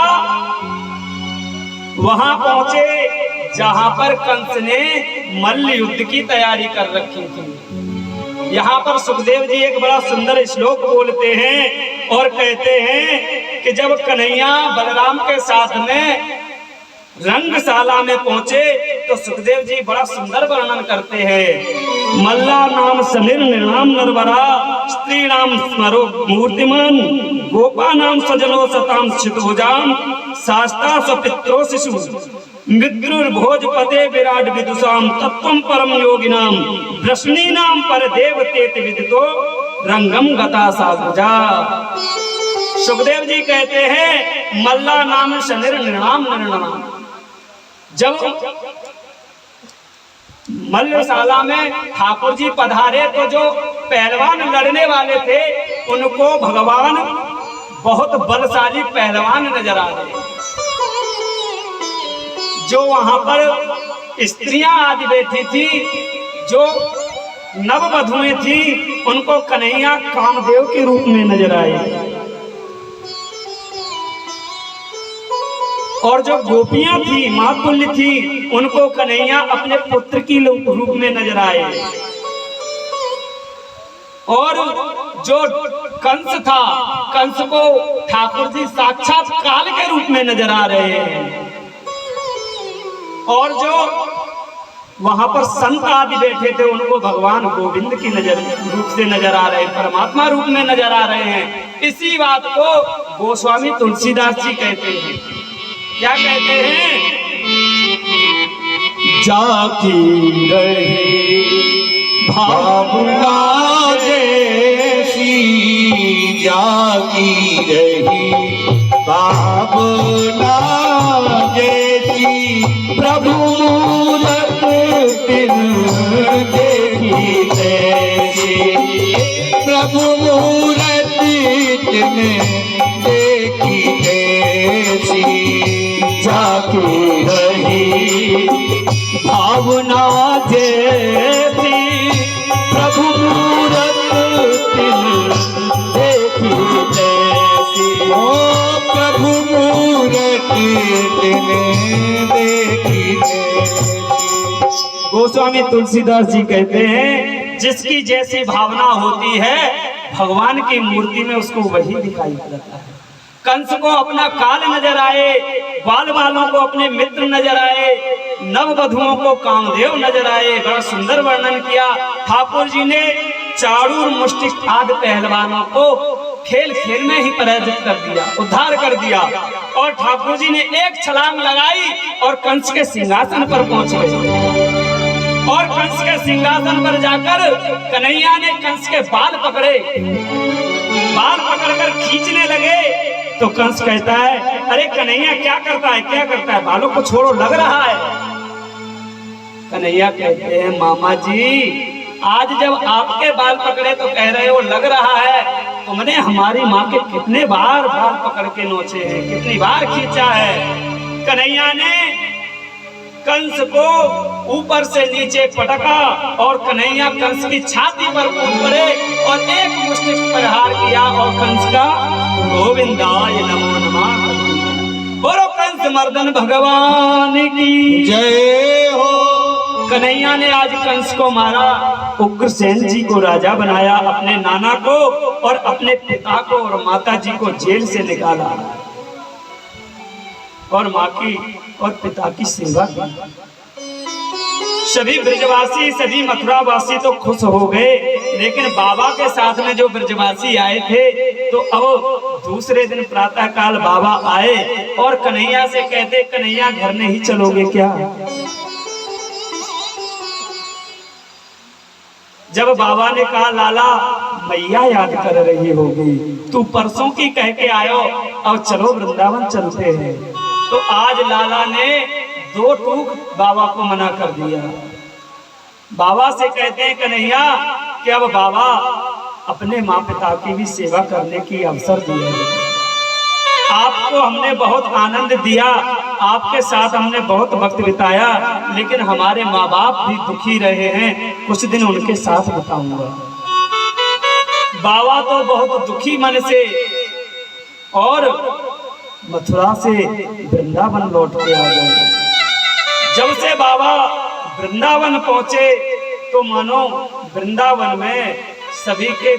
वहां पहुंचे जहां पर कंस ने मल्ल युद्ध की तैयारी कर रखी थी। यहाँ पर सुखदेव जी एक बड़ा सुंदर श्लोक बोलते हैं और कहते हैं कि जब कन्हैया बलराम के साथ में रंगशाला में पहुंचे तो सुखदेव जी बड़ा सुंदर वर्णन करते हैं। मल्ला नाम समीर निर्णाम नरवरा, स्त्री नाम स्मरो मूर्तिमान, गोपा नाम सजनो सताम शितभुजाम, शास्ता सपित्रो शिशु मित्रुर्भोज पदे विराट विदुषाम, तत्वम परम योगिनाम, वृष्णी नाम पर देव तेत विदितो, रंगम गता सागजा। सुखदेव जी कहते हैं मल्ला नाम शनिर निर्णाम निर्णाम। जब मल्लशाला में ठाकुर जी पधारे तो जो पहलवान लड़ने वाले थे उनको भगवान बहुत बलशाली पहलवान नजर आ रहे। जो वहां पर स्त्रियां आदि बैठी थी, जो नववधुएं थी, उनको कन्हैया कामदेव के रूप में नजर आए और जो गोपियां थी, मातुल्य थी, उनको कन्हैया अपने पुत्र की रूप में नजर आए। और जो कंस था, कंस को ठाकुर जी साक्षात काल के रूप में नजर आ रहे हैं। और जो वहां पर संत आदि बैठे थे उनको भगवान गोविंद की रूप से नजर आ रहे हैं, परमात्मा रूप में नजर आ रहे हैं। इसी बात को गोस्वामी तुलसीदास जी कहते हैं। क्या कहते हैं? जाकी रही भावना जैसी, जाकी रही भावना जैसी, प्रभु मूरत तिन देखी तैसी, प्रभु मूरत तिन देखी तैसी, जाकी रही भावना जैसी, प्रभु मूरत तिन देखी तैसी, ओ प्रभु मूरत तिन देखी तैसी। गोस्वामी तुलसीदास जी कहते हैं जिसकी जैसी भावना होती है भगवान की मूर्ति में उसको वही दिखाई पड़ता है। कंस को अपना काल नजर आए, बाल बालों को अपने मित्र नजर आए, नववधुओं को कामदेव नजर आए। बड़ा सुंदर वर्णन किया ठाकुर जी ने। चाणूर मुष्टिक आदि पहलवानों को खेल खेल में ही पराजित कर दिया, उद्धार कर दिया। और ठाकुर जी ने एक छलांग लगाई और कंस के सिंहासन पर पहुंच गए। और कंस के सिंहासन पर जाकर कन्हैया ने कंस के बाल पकड़े, बाल पकड़कर खींचने लगे। तो कंस कहता है, अरे कन्हैया क्या करता है, क्या करता है, बालों को छोड़ो, लग रहा है। कन्हैया कहते हैं, मामा जी आज जब आपके बाल पकड़े तो कह रहे हो लग रहा है तुमने हमारी माँ के कितने बार बाल पकड़ के नोचे हैं, कितनी बार खींचा है। कन्हैया ने कंस को ऊपर से नीचे पटका और कन्हैया कंस की छाती पर कूद पड़े और एक मुष्टि प्रहार किया और कंस का गोविंदाय नमो नमः। बोलो कंस मर्दन भगवान की जय हो। कन्हैया ने आज कंस को मारा, उग्रसेन जी को राजा बनाया, अपने नाना को और अपने पिता को और माता जी को जेल से निकाला और माँ की और पिता की सेवा की। सभी ब्रजवासी सभी मथुरावासी तो खुश हो गए, लेकिन बाबा के साथ में जो ब्रजवासी आए थे तो अब दूसरे दिन प्रातः काल बाबा आए और कन्हैया से कहते कन्हैया घर नहीं चलोगे क्या। जब बाबा ने कहा लाला मैया याद कर रही होगी, तू परसों की कह के आयो, अब चलो वृंदावन चलते हैं। तो आज लाला ने दो टूक बाबा को मना कर दिया। बाबा से कहते हैं कन्हैया कि अब बाबा अपने माँ पिता की भी सेवा करने की अवसर दिया है। आपको हमने बहुत आनंद दिया, आपके साथ हमने बहुत वक्त बिताया, लेकिन हमारे माँ बाप भी दुखी रहे हैं, कुछ दिन उनके साथ बिताऊंगा। बाबा तो बहुत दुखी मन से और मथुरा से वृंदावन लौट के आ गए। जब से बाबा वृंदावन पहुंचे तो मानो वृंदावन में सभी के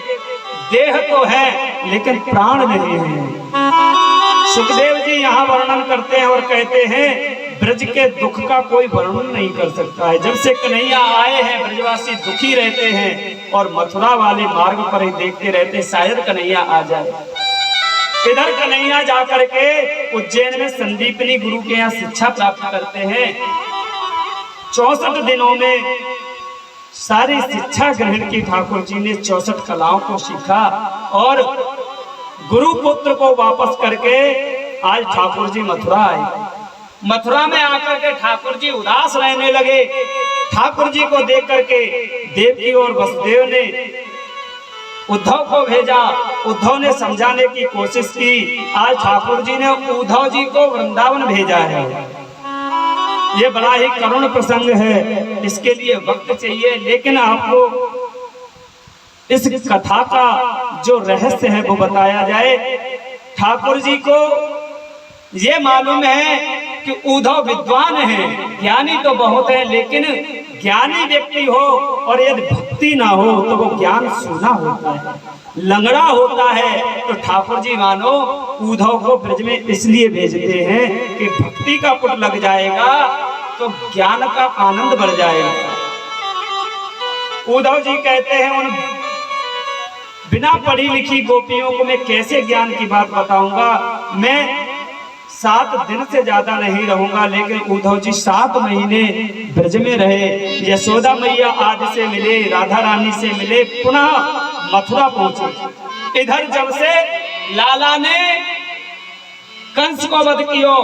देह तो है लेकिन प्राण नहीं है। सुखदेव जी यहाँ वर्णन करते हैं और कहते हैं ब्रज के दुख का कोई वर्णन नहीं कर सकता है। जब से कन्हैया आए हैं ब्रजवासी दुखी रहते हैं और मथुरा वाले मार्ग पर ही देखते रहते शायद कन्हैया आ जाए। इधर कन्हैया जाकर के उज्जैन में संदीपनी गुरु के यहाँ शिक्षा प्राप्त करते हैं। 64 दिनों में सारी शिक्षा ग्रहण की ठाकुर जी ने 64 कलाओं को सीखा और गुरु पुत्र को वापस करके आज ठाकुर जी मथुरा आए। मथुरा में आकर के ठाकुर जी उदास रहने लगे। ठाकुर जी को देख करके देवकी और वसुदेव ने उद्धव को भेजा। उद्धव ने समझाने की कोशिश की। आज ठाकुर जी ने उद्धव जी को वृंदावन भेजा है। ये बड़ा ही करुण प्रसंग है, इसके लिए वक्त चाहिए, लेकिन आपको इस कथा का जो रहस्य है वो बताया जाए। ठाकुर जी को ये मालूम है कि उद्धव विद्वान है, ज्ञानी तो बहुत है, लेकिन ज्ञानी व्यक्ति हो और यदि भक्ति ना हो तो वो ज्ञान सूना होता है, लंगड़ा होता है। तो ठाकुर जी मानो उद्धव को ब्रज में इसलिए भेजते हैं कि भक्ति का पुट लग जाएगा तो ज्ञान का आनंद बढ़ जाएगा। उद्धव जी कहते हैं उन बिना पढ़ी लिखी गोपियों को मैं कैसे ज्ञान की बात बताऊंगा। मैं 7 दिन से ज्यादा नहीं रहूंगा, लेकिन उद्धव जी 7 महीने ब्रज में रहे। यशोदा मैया आदि से मिले, राधा रानी से मिले, पुनः मथुरा पहुंचे। इधर जब से लाला ने कंस को वध किया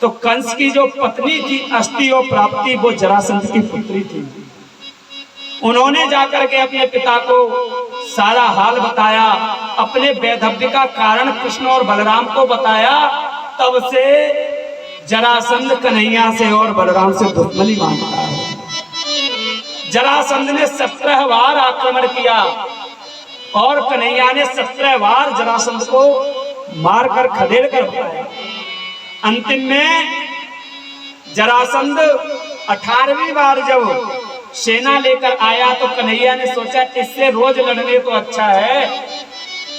तो कंस की जो पत्नी थी अस्थि और प्राप्ति वो जरासंध की पुत्री थी। उन्होंने जाकर के अपने पिता को सारा हाल बताया, अपने वैधव्य का कारण कृष्ण और बलराम को बताया। तब से जरासंध कन्हैया से और बलराम से दुश्मनी मानता है। जरासंध ने 17 बार आक्रमण किया और कन्हैया ने 17 बार जरासंध को मारकर खदेड़ कर बताया। अंतिम में जरासंध 18वीं बार जब सेना लेकर आया तो कन्हैया ने सोचा इससे रोज लड़ने तो अच्छा है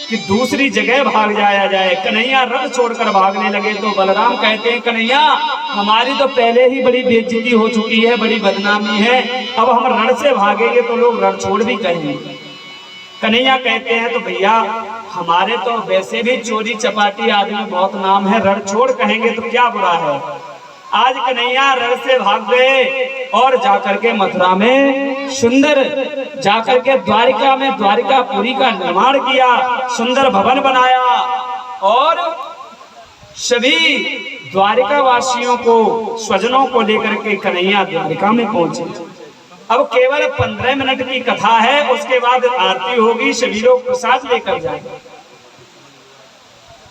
कि दूसरी जगह भाग जाया जाए। कन्हैया रण छोड़कर भागने लगे तो बलराम कहते हैं कन्हैया हमारी तो पहले ही बड़ी बेइज्जती हो चुकी है, बड़ी बदनामी है, अब हम रण से भागेंगे तो लोग रण छोड़ भी कहेंगे। कन्हैया कहते हैं तो भैया हमारे तो वैसे भी चोरी चपाटी आदमी बहुत नाम है, रण छोड़ कहेंगे तो क्या बुरा है। आज कन्हैया रण से भाग गए और जाकर के मथुरा में सुंदर जाकर के द्वारिका में द्वारिकापुरी का निर्माण किया, सुंदर भवन बनाया और सभी द्वारिका वासियों को स्वजनों को लेकर के कन्हैया द्वारिका में पहुंचे। अब केवल 15 मिनट की कथा है, उसके बाद आरती होगी, सभी लोग प्रसाद लेकर जाएंगे।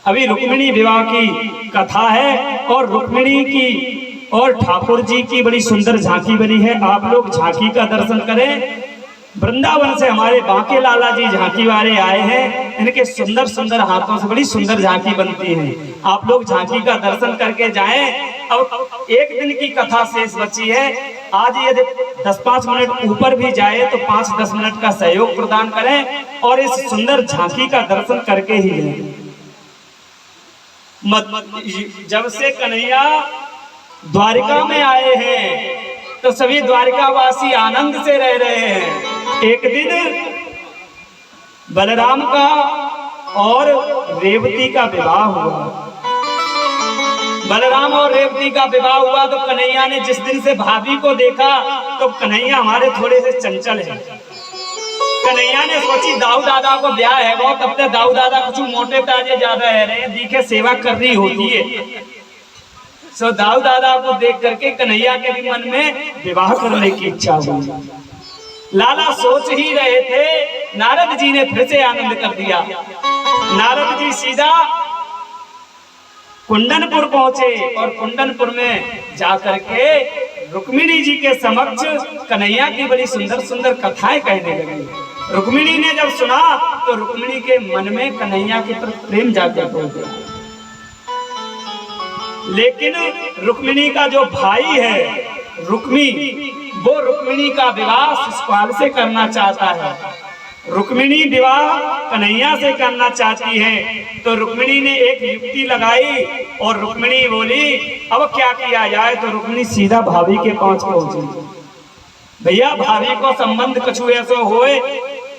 अभी रुक्मिणी विवाह की कथा है और रुक्मिणी की और ठाकुर जी की बड़ी सुंदर झांकी बनी है। आप लोग झांकी का दर्शन करें। वृंदावन से हमारे बांके लाला जी झांकी वाले आए हैं, इनके सुंदर सुंदर हाथों से बड़ी सुंदर झांकी बनती है। आप लोग झांकी का दर्शन करके जाएं। अब एक दिन की कथा शेष बची है। आज यदि 10-5 मिनट ऊपर भी जाए तो 5-10 मिनट का सहयोग प्रदान करें और इस सुंदर झांकी का दर्शन करके ही जाएं। जब से कन्हैया द्वारिका में आए हैं तो सभी द्वारिकावासी आनंद से रह रहे हैं। एक दिन बलराम का और रेवती का विवाह हुआ। बलराम और रेवती का विवाह हुआ तो कन्हैया ने जिस दिन से भाभी को देखा तो कन्हैया हमारे थोड़े से चंचल है। कन्हैया ने सोची दाऊ दादा को ब्याह है वो, तब तक दाऊ दादा कुछ मोटे ताजे ज्यादा है रहे, दिखे सेवा करनी होती है। सो दाऊ दादा को देख करके कन्हैया के भी मन में विवाह करने की इच्छा हुई। लाला सोच ही रहे थे, नारद जी ने फिर से आनंद कर दिया। नारद जी सीधा कुंदनपुर पहुंचे और कुंदनपुर में जाकर के रुक्मिणी जी के समक्ष कन्हैया की बड़ी सुंदर सुंदर कथाएं कहने लगे। रुक्मिणी ने जब सुना तो रुक्मिणी के मन में कन्हैया के प्रति प्रेम जागृत हो गया। लेकिन रुक्मिणी का जो भाई है रुक्मी, वो रुक्मिणी का विवाह शिशुपाल से करना चाहता है। रुक्मिणी विवाह कन्हैया से करना चाहती है तो रुक्मिणी ने एक युक्ति लगाई और रुक्मिणी बोली अब क्या किया जाए। तो रुक्मिणी सीधा भाभी के पास पहुंची। भैया भाभी को संबंध कछु ऐसा होए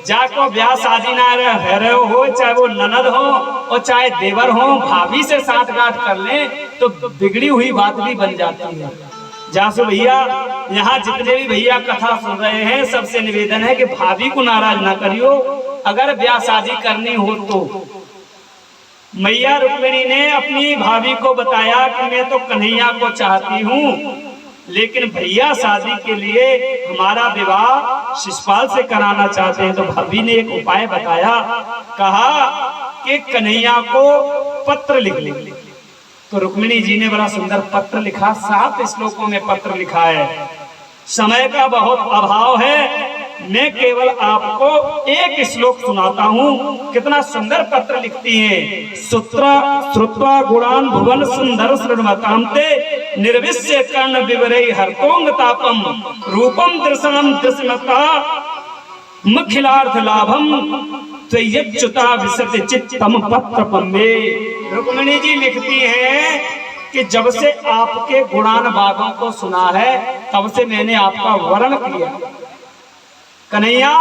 जाको ब्याह शादी ना रहे हो, चाहे वो ननद हो और चाहे देवर हो, भाभी से साठगांठ कर ले तो बिगड़ी हुई बात भी बन जाती है। जासु भैया यहाँ जितने भी भैया कथा सुन रहे हैं सबसे निवेदन है कि भाभी को नाराज ना करियो। अगर ब्याह शादी करनी हो तो मैया रुक्मिणी ने अपनी भाभी को बताया कि मैं तो कन्हैया को चाहती हूँ, लेकिन भैया शादी के लिए हमारा विवाह शिशुपाल से कराना चाहते हैं। तो भाभी ने एक उपाय बताया, कहा कि कन्हैया को पत्र लिख ले। तो रुक्मिणी जी ने बड़ा सुंदर पत्र लिखा, 7 श्लोकों में पत्र लिखा है। समय का बहुत अभाव है, मैं केवल आपको एक श्लोक सुनाता हूँ। कितना सुंदर पत्र लिखती है। श्रुत्वा गुणान भुवन सुंदर शृण्वतांते निर्विश्य कर्ण विवरे हर्तोंग तापम रूपम दर्शनम दृश्यमता मुखिलार्थ लाभम त्वयच्युता विसति चित्तम पत्र पम्मे। रुक्मिणी जी लिखती हैं कि जब से आपके गुणान बातों को सुना है तब से मैंने आपका वर्ण किया। कन्हैया,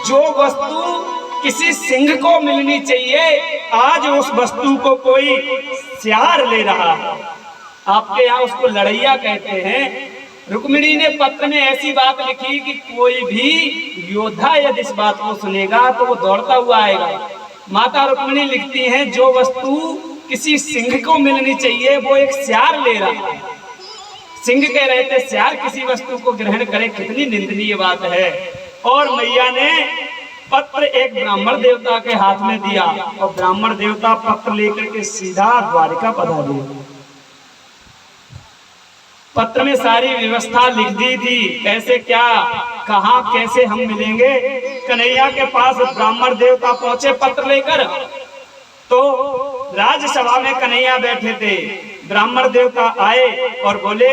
जो वस्तु किसी सिंह को मिलनी चाहिए आज उस वस्तु को कोई सियार ले रहा है। आपके यहाँ उसको लड़ैया कहते हैं। रुक्मिणी ने पत्र में ऐसी बात लिखी कि कोई भी योद्धा यदि इस बात को सुनेगा तो वो दौड़ता हुआ आएगा। माता रुक्मिणी लिखती हैं जो वस्तु किसी सिंह को मिलनी चाहिए वो एक सियार ले रहा है। सिंह कह रहे थे सियार किसी वस्तु को ग्रहण करे, कितनी निंदनीय बात है। और मैया ने पत्र एक ब्राह्मण देवता के हाथ में दिया और ब्राह्मण देवता पत्र लेकर के सीधा द्वारिका पधारे। पत्र में सारी व्यवस्था लिख दी थी, कैसे क्या कहाँ कैसे हम मिलेंगे। कन्हैया के पास ब्राह्मण देवता पहुंचे पत्र लेकर। तो राजसभा में कन्हैया बैठे थे। ब्राह्मण देवता आए और बोले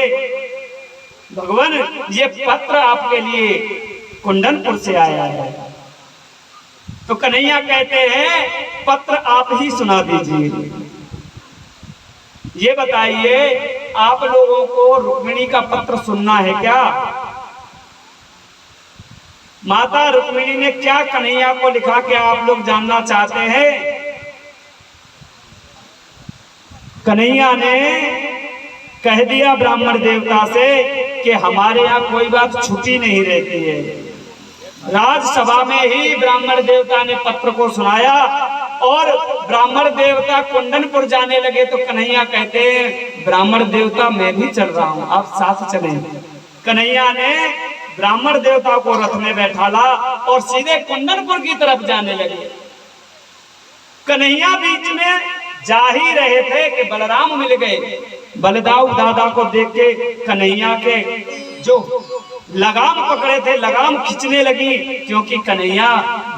भगवान ये पत्र आपके लिए कुंदनपुर से आया है। तो कन्हैया कहते हैं पत्र आप ही सुना दीजिए। ये बताइए आप लोगों को रुक्मिणी का पत्र सुनना है क्या? माता रुक्मिणी ने क्या कन्हैया को लिखा क्या आप लोग जानना चाहते हैं? कन्हैया ने कह दिया ब्राह्मण देवता से कि हमारे यहाँ कोई बात छुपी नहीं रहती है। राजसभा में ही ब्राह्मण देवता ने पत्र को सुनाया और ब्राह्मण देवता कुंदनपुर जाने लगे। तो कन्हैया कहते हैं ब्राह्मण देवता मैं भी चल रहा हूँ, आप साथ चलें। कन्हैया ने ब्राह्मण देवता को रथ में बैठाला और सीधे कुंदनपुर की तरफ जाने लगे। कन्हैया बीच में जा ही रहे थे कि बलराम मिल गए। बलदाऊ दादा को देख के कन्हैया के जो लगाम पकड़े थे, लगाम खींचने लगी, क्योंकि कन्हैया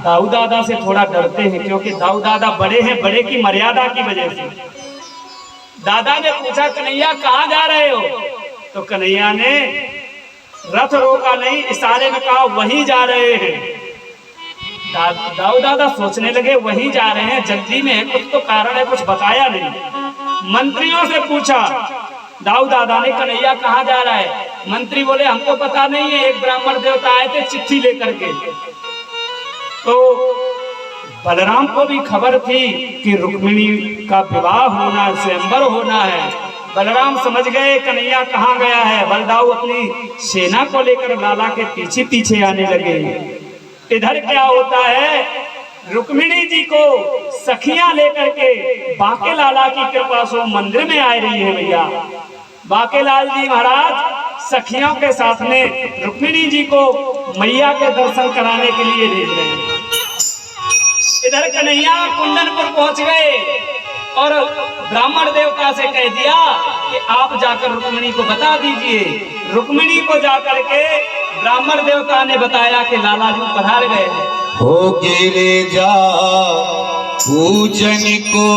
दाऊ दादा से थोड़ा डरते हैं, क्योंकि दाऊ दादा बड़े हैं, बड़े की मर्यादा की वजह से। दादा ने पूछा कन्हैया कहाँ जा रहे हो? तो कन्हैया ने रथ रोका नहीं, इशारे में कहा वहीं जा रहे हैं। दाऊ दादा सोचने लगे वहीं जा रहे हैं, जल्दी में है, कुछ तो कारण है, कुछ बताया नहीं। मंत्रियों से पूछा, दाऊ दादा ने कन्हैया कहाँ जा रहा है? मंत्री बोले हमको पता नहीं है, एक ब्राह्मण देवता आए थे चिट्ठी लेकर के। तो बलराम को भी खबर थी कि रुक्मिणी का विवाह होना, स्वयंवर होना है। बलराम समझ गए कन्हैया कहाँ गया है। बलदाऊ अपनी सेना को लेकर लाला के पीछे पीछे आने लगे। इधर क्या होता है, रुक्मिणी जी को सखियां लेकर के बांके लाला की कृपा से मंदिर में आ रही है। भैया बांके लाल जी महाराज सखियों के साथ में रुक्मिणी जी को मैया के दर्शन कराने के लिए भेज रहे हैं। इधर कन्हैया कुंदनपुर पहुंच गए और ब्राह्मण देवता से कह दिया कि आप जाकर रुक्मिणी को बता दीजिए। रुक्मिणी को जाकर के ब्राह्मण देवता ने बताया कि लाला जी पधार गए हैं। हो गिरे जा पूजन को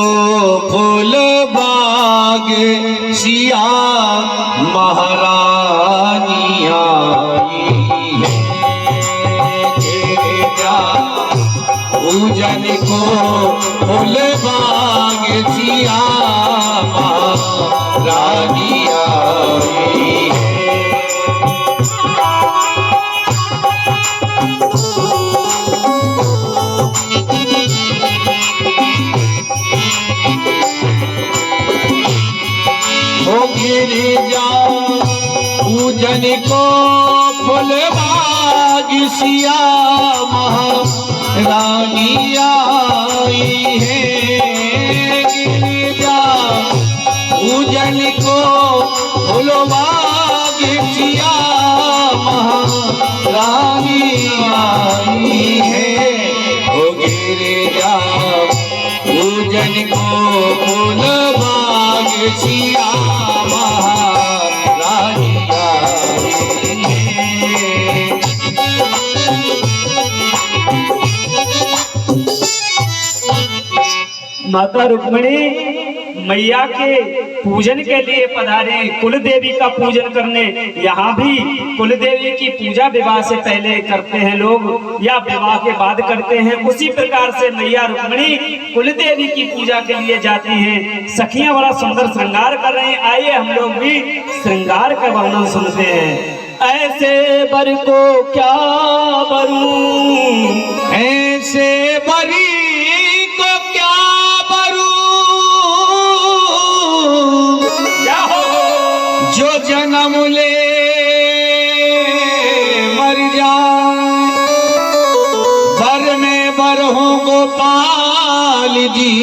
फूल बाग सिया महारानी आई है। गिरे जा पूजन को फूल बाग सिया महारानी आई है। गिरी जा पूजन को फूल बाग सिया महारानी आई है। गिरी जा पूजन को फूल बाग सिया महारानी आई है। ओ गिरी जा पूजन को फूल बाग सिया माता रुक्मिणी मैया के पूजन के लिए पधारे, कुल देवी का पूजन करने। यहाँ भी कुल देवी की पूजा विवाह से पहले करते हैं लोग या विवाह के बाद करते हैं। उसी प्रकार से मैया रुक्मिणी कुल देवी की पूजा के लिए जाती हैं। सखियां बड़ा सुंदर श्रृंगार कर रही हैं। आइए हम लोग भी श्रृंगार का वर्णन सुनते हैं। ऐसे बर को क्या बरूं, ऐसे बरी को क्या जो जन्म ले मर जाए। बर में बर हो गोपाल जी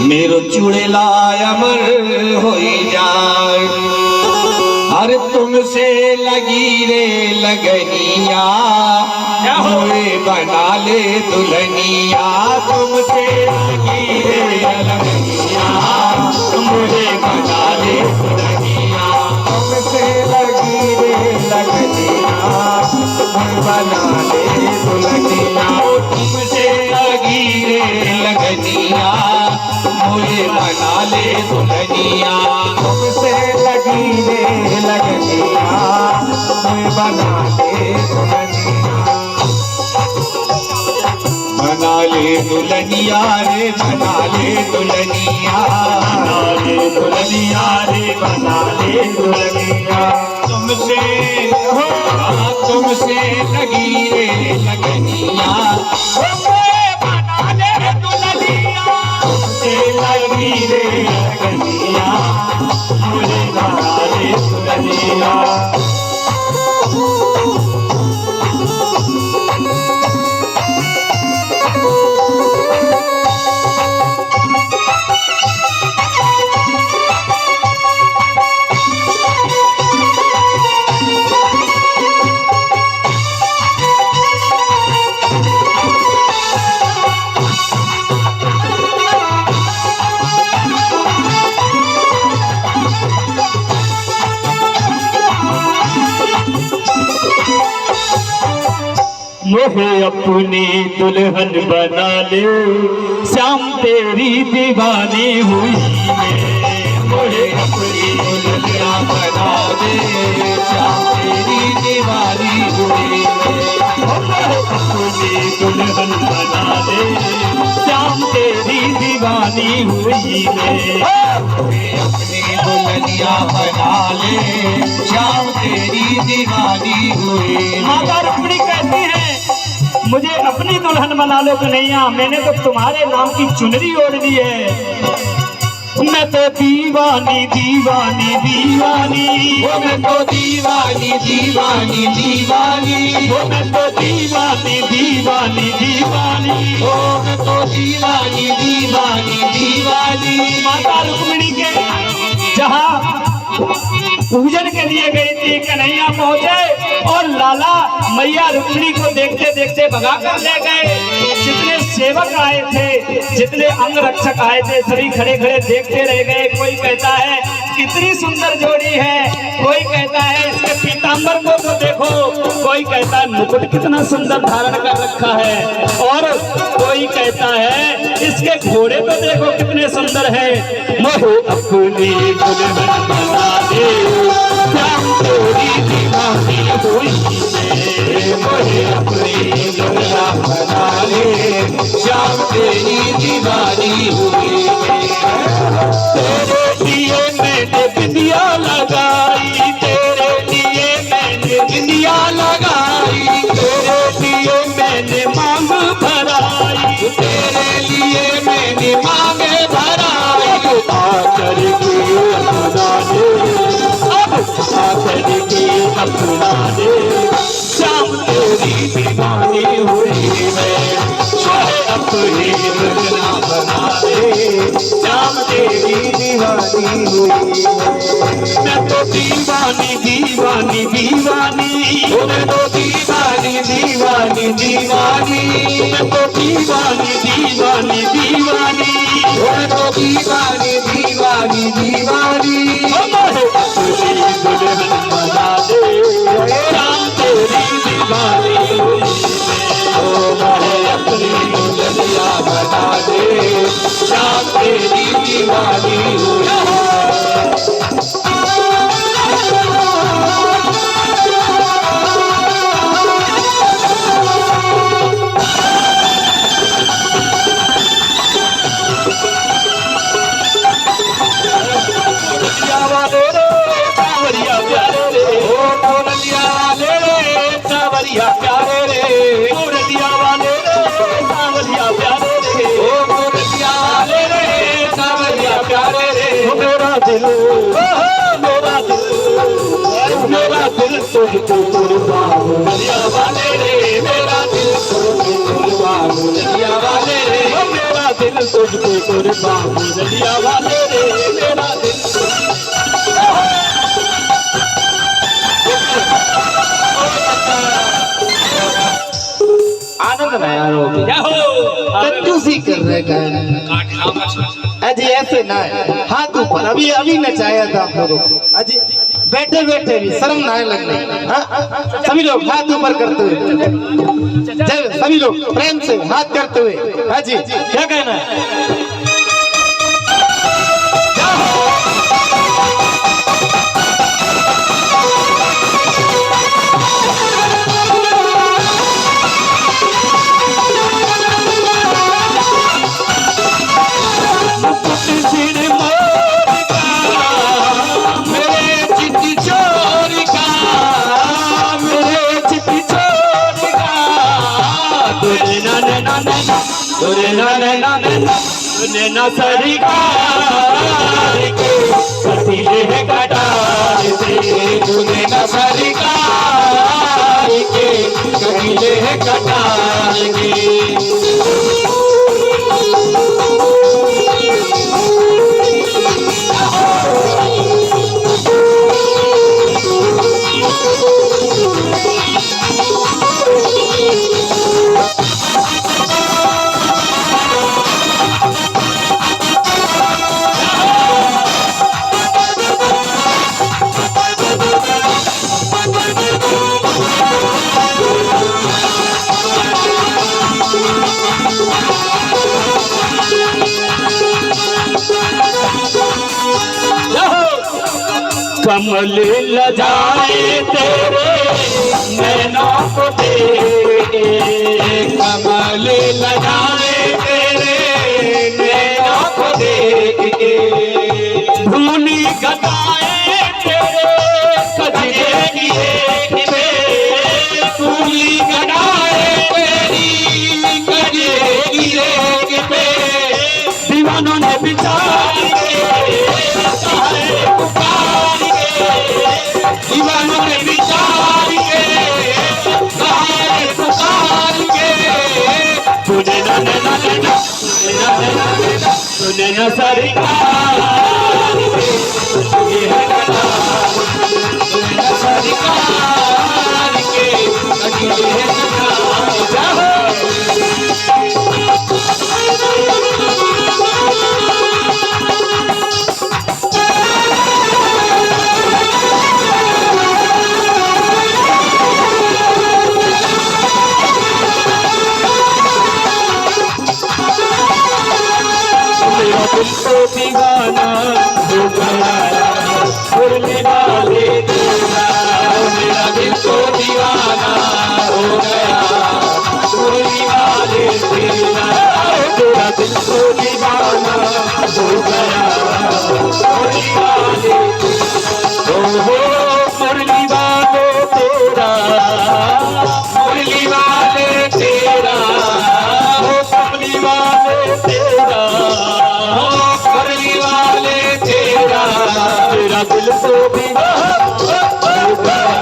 मेरो चुड़ेला अमर हो जाए। हर तुमसे लगी रे लगनिया मोए बना ले दुल्हनिया। तुमसे लगी रे लगनिया मोए बना ले दुल्हनिया। तुमसे लगी रे लगनिया मोए बना ले दुल्हनिया। तुमसे लगी रे लगनिया मोए बना ले दुल्हनिया। तुमसे लगी रे लगनिया मोए बना ले दुल्हनिया। बना ले दुल्हनिया रे बना ले दुल्हनिया। बना ले दुल्हनिया रे बना ले दुल्हनिया। तुमसे तुमसे लगी रे लगनिया बना ले दुल्हनिया। तुमसे लगी रे लगनिया मुझे बना ले दुल्हनिया। मोहे अपनी दुल्हन बना ले, श्याम तेरी दीवानी हुई मैं। मोहे अपनी दुल्हन बना दे, श्याम तेरी दीवानी हुई मोहे अपनी दुल्हन बना ले, श्याम तेरी दीवानी हुई मैं। अपनी दुल्हनिया बना ले, श्याम तेरी दीवानी हुई। माता रुक्मिणी कहती है मुझे अपनी दुल्हन बना लो कन्हैया, मैंने तो तुम्हारे नाम की चुनरी ओढ़ ली है। मैं तो दीवानी दीवानी दीवानी, वो मैं तो दीवानी दीवानी दीवानी, वो मैं तो दीवानी दीवानी दीवानी, ओ मैं तो दीवानी दीवानी दीवानी। माता रुक्मिणी के जहाँ पूजन के लिए गई थी, कन्हैया पहुंचे और लाला मैया रुक्मिणी को देखते देखते भगा कर ले गए। जितने सेवक आए थे, जितने अंग रक्षक आए थे, सभी खड़े खड़े देखते रह गए। कोई कहता है कितनी सुंदर जोड़ी है, कोई कहता है इसके पीतांबर को तो देखो, कोई कहता है मुकुट कितना सुंदर धारण कर रखा है, और कोई कहता है इसके घोड़े तो देखो कितने सुंदर है। मोहे अपनी दुल्हन बना दे, श्याम तेरी दीवानी हुई मैं। मोहे अपनी दुल्हन बना ले, श्याम तेरी दीवानी हुई। तेरे लिए मैंने बिंदिया लगाई, तेरे लिए मैंने बिंदिया लगाई, तेरे लिए मैंने मांग भराई, तेरे लिए मैंने मांगे भराई। आकर के अपना दे, अब आकर के अपना दे, श्याम तेरी दीवानी हुई मैं। मोहे अपनी दुल्हन बना दे, श्याम तेरी दीवानी हुई मैं। तो दीवानी दीवानी दीवानी, मैं तो दीवानी दीवानी दीवानी, मैं तो दीवानी दीवानी दीवानी, मैं तो दीवानी दीवानी दीवानी। मोहे अपनी दुल्हन बना दे, श्याम तेरी दीवानी हुई ओ मोहे अपनी दुल्हनिया बना दे, श्याम तेरी दीवानी हुई। सावरिया प्यारे रे, ओ मोरलिया वाले रे, सावरिया प्यारे रे, मोरलिया वाले रे, सावरिया प्यारे रे, ओ मोरलिया वाले रे, सावरिया प्यारे रे। मेरा दिल मेरा दिल तुझको कुर्बान, मोरलिया वाले रे, मेरा दिल तुझको कुर्बान। मोरलिया वाले रे, मेरा दिल तुझको कुर्बान, मोरलिया वाले रे, मेरा दिल। आनंद में यारो कंजूसी कर रहे गायन। अजी ऐसे ना है, हाथ ऊपर। अभी अभी नचाया था आप लोगों को। अजी बैठे बैठे भी शर्म ना लगने। हाँ? सभी लोग हाथ ऊपर करते हुए, जय सभी लोग प्रेम से हाथ करते हुए। अजी क्या कहना है? न सरकार के कटीले है कटार से, तूने न सरकार के कटीले है कटार के। कमल लजाए तेरे नैनों को देख के, कमल लजाए तेरे नैनों को देख के, धूली गदाए तेरे कजरे की एक पे, धूली गदाए तेरी कजरे की एक पे, दीवानों ने बिचार के पुकार के, दीवानों ने बिचार के पुकार के, तूने न तूने न सरकार ये है गदा, तूने न सरकार के ये है गदा, जाओ तुमको दीवाना हो गया, मुरली वाले तेरा, मेरा दिल तो दीवाना हो गया, मुरली वाले तेरा, तेरा दिल तो दीवाना हो गया, मुरली वाले ओ मुरली वाले तेरा, मुरली वाले तेरा, हो कमली वाले तेरा, करली वाले तेरा, मेरा दिल तो दीवाना हो गया,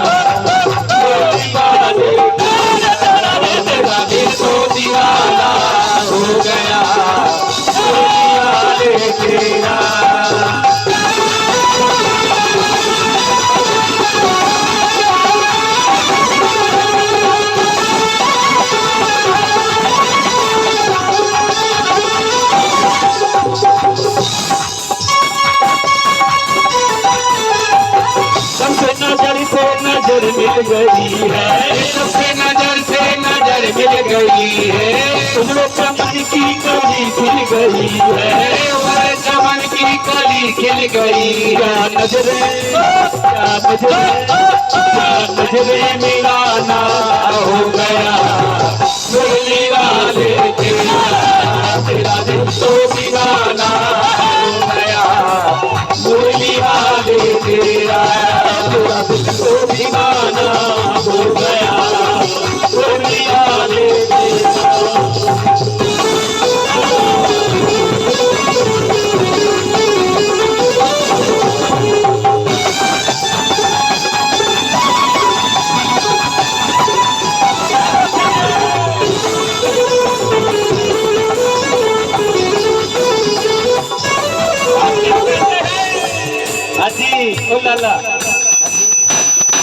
करली वाले तेरा दिल तो दीवाना हो गया, करली वाले तेरा। नजर मिल गई है, सबसे नजर से नजर मिल गई है, उम्र चमन की कली खिल गई है, उम्र चमन की कली खिल गई है, नजरे मेरा ना हो गया, मुरली वाले तेरा, तेरा दिल तो दीवाना हो गया, मुरली वाले तेरा, तेरा दिल तो दीवाना हो गया, मुरली वाले तेरा।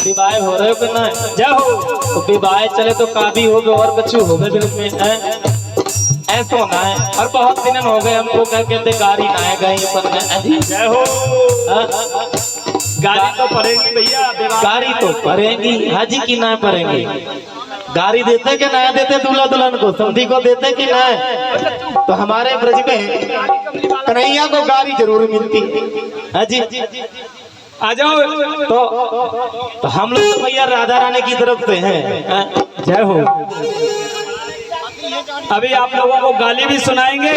विवाह हो रहे हो कि ना जाओ, तो विवाह चले तो काबी हो गए और बच्चे हो गए दिल में ऐसा होना है, और बहुत दिन हो गए हमको कह कहते गाड़ी ना है गई पर जय हो, गाड़ी तो पड़ेगी भैया, गाड़ी तो पड़ेगी हाजी की ना पड़ेंगी, गाड़ी देते कि ना देते दूल्हा दुल्हन को, समधी को देते कि ना, तो हमारे ब्रज में कन्हैया को गाड़ी जरूर मिलती हाजी, आ जाओ तो हम लोग तो भैया राधा रानी की तरफ से हैं, जय हो। अभी आप लोगों को गाली भी सुनाएंगे,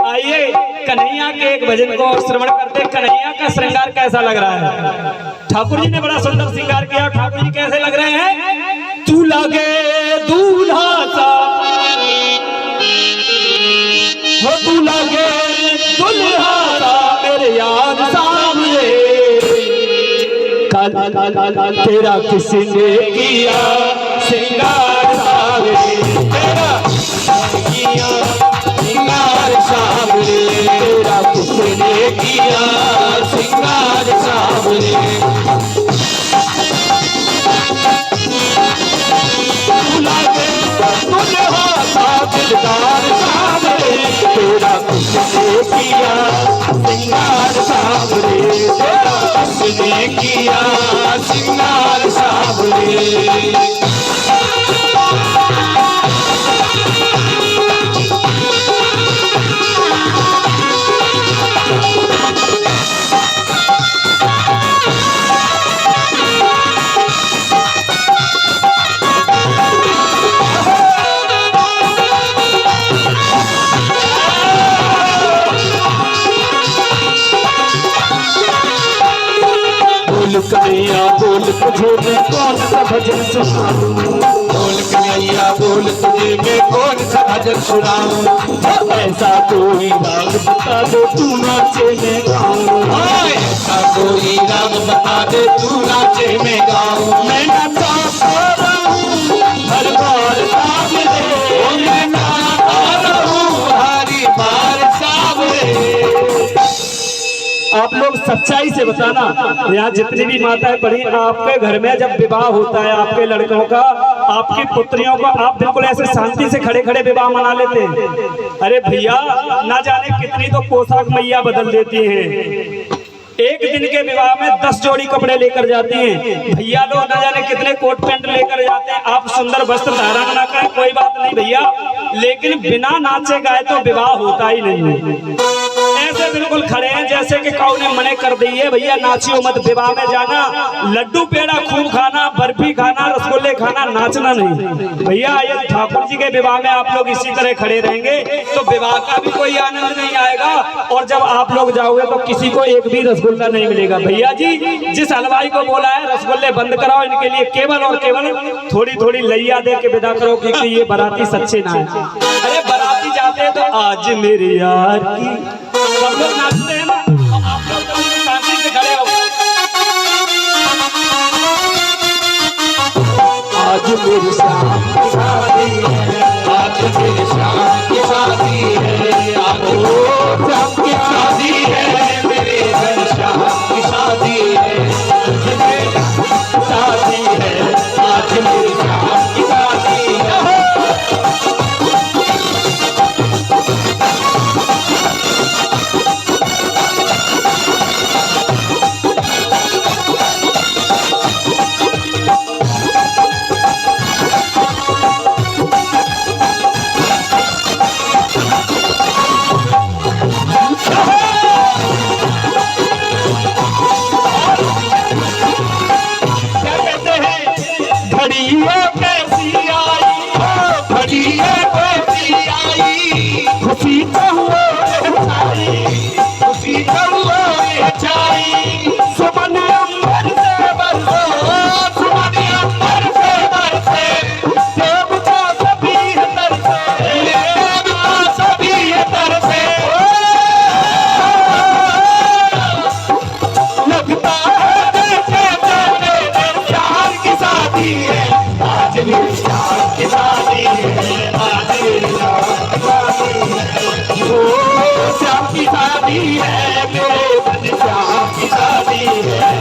आइए कन्हैया के एक भजन को श्रवण करते। कन्हैया का श्रृंगार कैसा लग रहा है? ठाकुर जी ने बड़ा सुंदर श्रृंगार किया। ठाकुर जी कैसे लग रहे हैं? तू लगे दूल्हा सा, तू लगे दूल्हा सा मेरे यार सामने, तेरा किसने किया श्रृंगार सावरे, तेरा किया श्रृंगार सावरे, तेरा किसने किया श्रृंगार सावरे, दूल्हा सा दिलदार सावरे, तेरा किसने किया श्रृंगार सावरे, तेरा किसने किया श्रृंगार सावरे। कन्हैया बोल तुझे मैं कौन सा भजन सुनाऊं, बोल कन्हैया बोल तुझे मैं कौन सा भजन सुनाऊं, ऐसा कोई राग बता दो तू नाचे मैं गाऊं, ऐसा कोई राग बता दे तू नाचे मैं गाऊं, मैं नचाता रहूं हर बार सावरे, मैं नाचता रहूं हरी बार सावरे। आप लोग सच्चाई से बताना, यहाँ जितनी भी माताएं पढ़ी, आपके घर में जब विवाह होता है आपके लड़कों का, आपकी पुत्रियों का, आप बिल्कुल ऐसे शांति से खड़े खड़े विवाह मना लेते हैं। अरे भैया ना जाने कितनी तो पोशाक मैया बदल देती हैं, एक दिन के विवाह में 10 जोड़ी कपड़े लेकर जाती हैं। भैया लोग ना जाने कितने कोट पैंट लेकर जाते हैं। आप सुंदर वस्त्र धारण ना करें कोई बात नहीं भैया, लेकिन बिना नाचे गाए तो विवाह होता ही नहीं है। ऐसे बिल्कुल खड़े हैं जैसे कि काऊ ने मने कर दी है, भैया नाचियो मत, विवाह में जाना, लड्डू पेड़ा खूब खाना, बर्फी खाना, रसगुल्ले खाना, नाचना नहीं। भैया ये ठाकुर जी के विवाह में आप लोग इसी तरह खड़े रहेंगे तो विवाह का भी कोई आनंद नहीं आएगा, और जब आप लोग जाओगे तो किसी को एक भी रसगुल्ला नहीं मिलेगा। भैया जी जिस हलवाई को बोला है रसगुल्ले बंद कराओ, इनके लिए केवल और केवल थोड़ी थोड़ी लैया दे के विदा करो, क्योंकि ये बाराती सच्चे ना है। अरे बाराती जाते हैं तो आज मेरे यार की, सब लोग नाचते हैं ना, तो आप लोग तो शांति से खड़े हो। आज मेरी शाम की शादी है, आज मेरी शाम की शादी है, आज शाम की शादी है, मेरे घनश्याम की शादी है, शादी है, आज मेरी शाम की शादी है। घड़ियों कैसी आई हो, घड़ियों कैसी आई, खुशी तो हुए छाई, खुशी तो हुए छाई, सुमन अंबर से बरसो, सुमन अंबर से बरसे, देवता सभी है तरसे, देवता सभी तरसे, लगता है जैसे मेरे श्याम की शादी है, आज मेरी श्याम की शादी है, आज मेरी श्याम की शादी है, ओ श्याम की शादी है, मेरे घनश्याम की शादी है,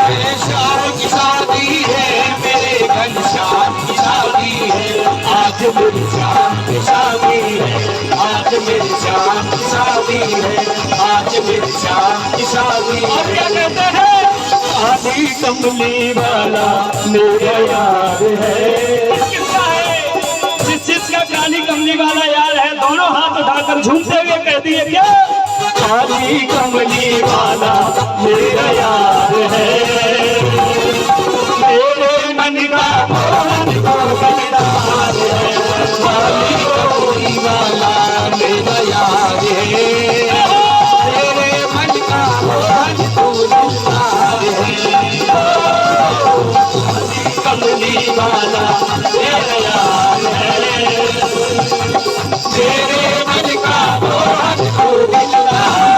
मेरे श्याम की शादी है, मेरे घनश्याम की शादी है, आज मेरी श्याम की शादी है, आज मेरी श्याम की शादी है, आज मेरी श्याम की शादी है। क्या कहते हैं, आधी कमली वाला मेरा यार है, किसका है, जिस जिसका काली कमली वाला यार है दोनों हाथ उठाकर झूमते हुए कह दिए क्या, काली कमली वाला मेरा यार है, मेरे मन का मोहन को बलिदान है, काली कमली वाला मेरा यार है, मेरे मन का मोहन फूलदार है, कमली वाला मेरा यार है, मेरे मन का मोहन फूलदार है।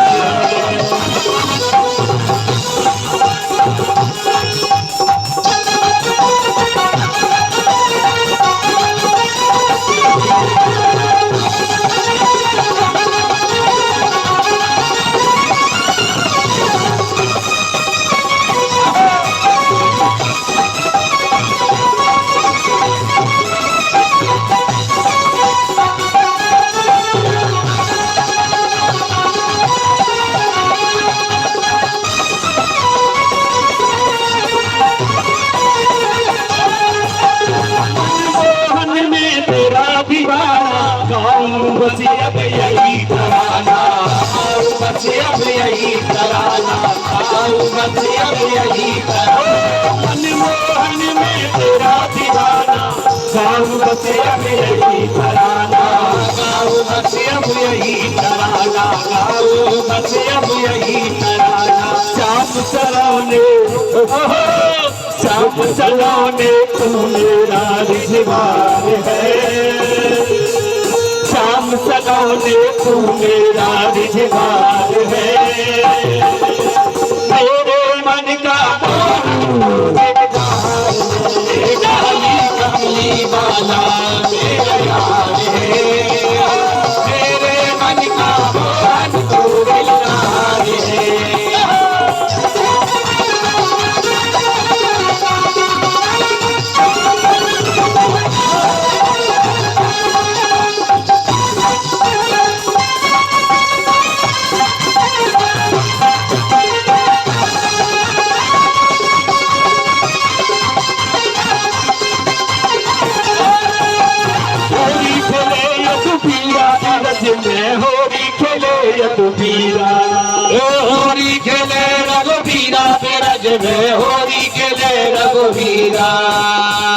बस अब यही तराना, बस अब यही तराना, बस अब यही तराना, मनमोहन में तेरा दीवाना, गाऊं बस अब यही तराना, बस अब यही तराना, बस अब यही तराना, श्याम सराने श्याम सलोने तू मेरा रिजवान है, श्याम सलोने तू मेरा रिजवान है। मेरे मन का डाली कमली वाला मेरा यार है, मेरे मन का मोहन तू दिलदार है। होरी खेले रघुबीरा, होरी खेले रघुबीरा बिरज में, होरी खेले रघुबीरा।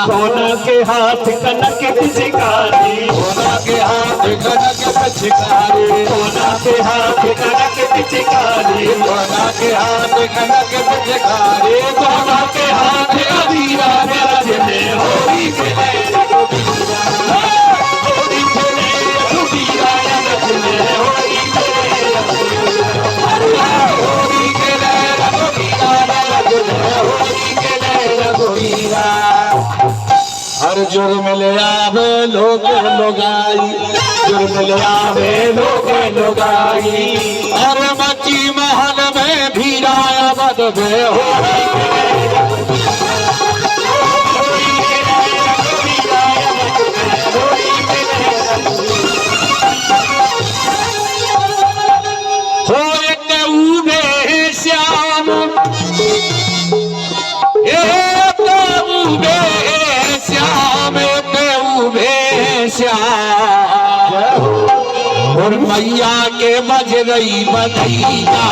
सोना के हाथ कनक पिचकारी, सोना के हाथ कनक पिचकारी, सोना के हाथ कनक पिचकारी, सोना के हाथ कनक पिचकारी, सोना के हाथ रघुबीरा बिरज में, होरी खेले रघुबीरा, होरी खेले रघुबीरा बिरज में, होरी खेले रघुबीरा, होरी खेले रघुबीरा बिरज में, होरी खेले रघुबीरा। हर जुर्म ले आवे लोग लोगाई, जुर्म ले आवे लोग लोगाई, हर मची महल में भीराया बद में, होरी खेले रघुबीरा, होरी खेले रघुबीरा बद में, होरी खेले रघुबीरा। होए तऊबे श्याम, तऊबे श्याम, तऊबे श्याम, और मैया के बज रही बधैया।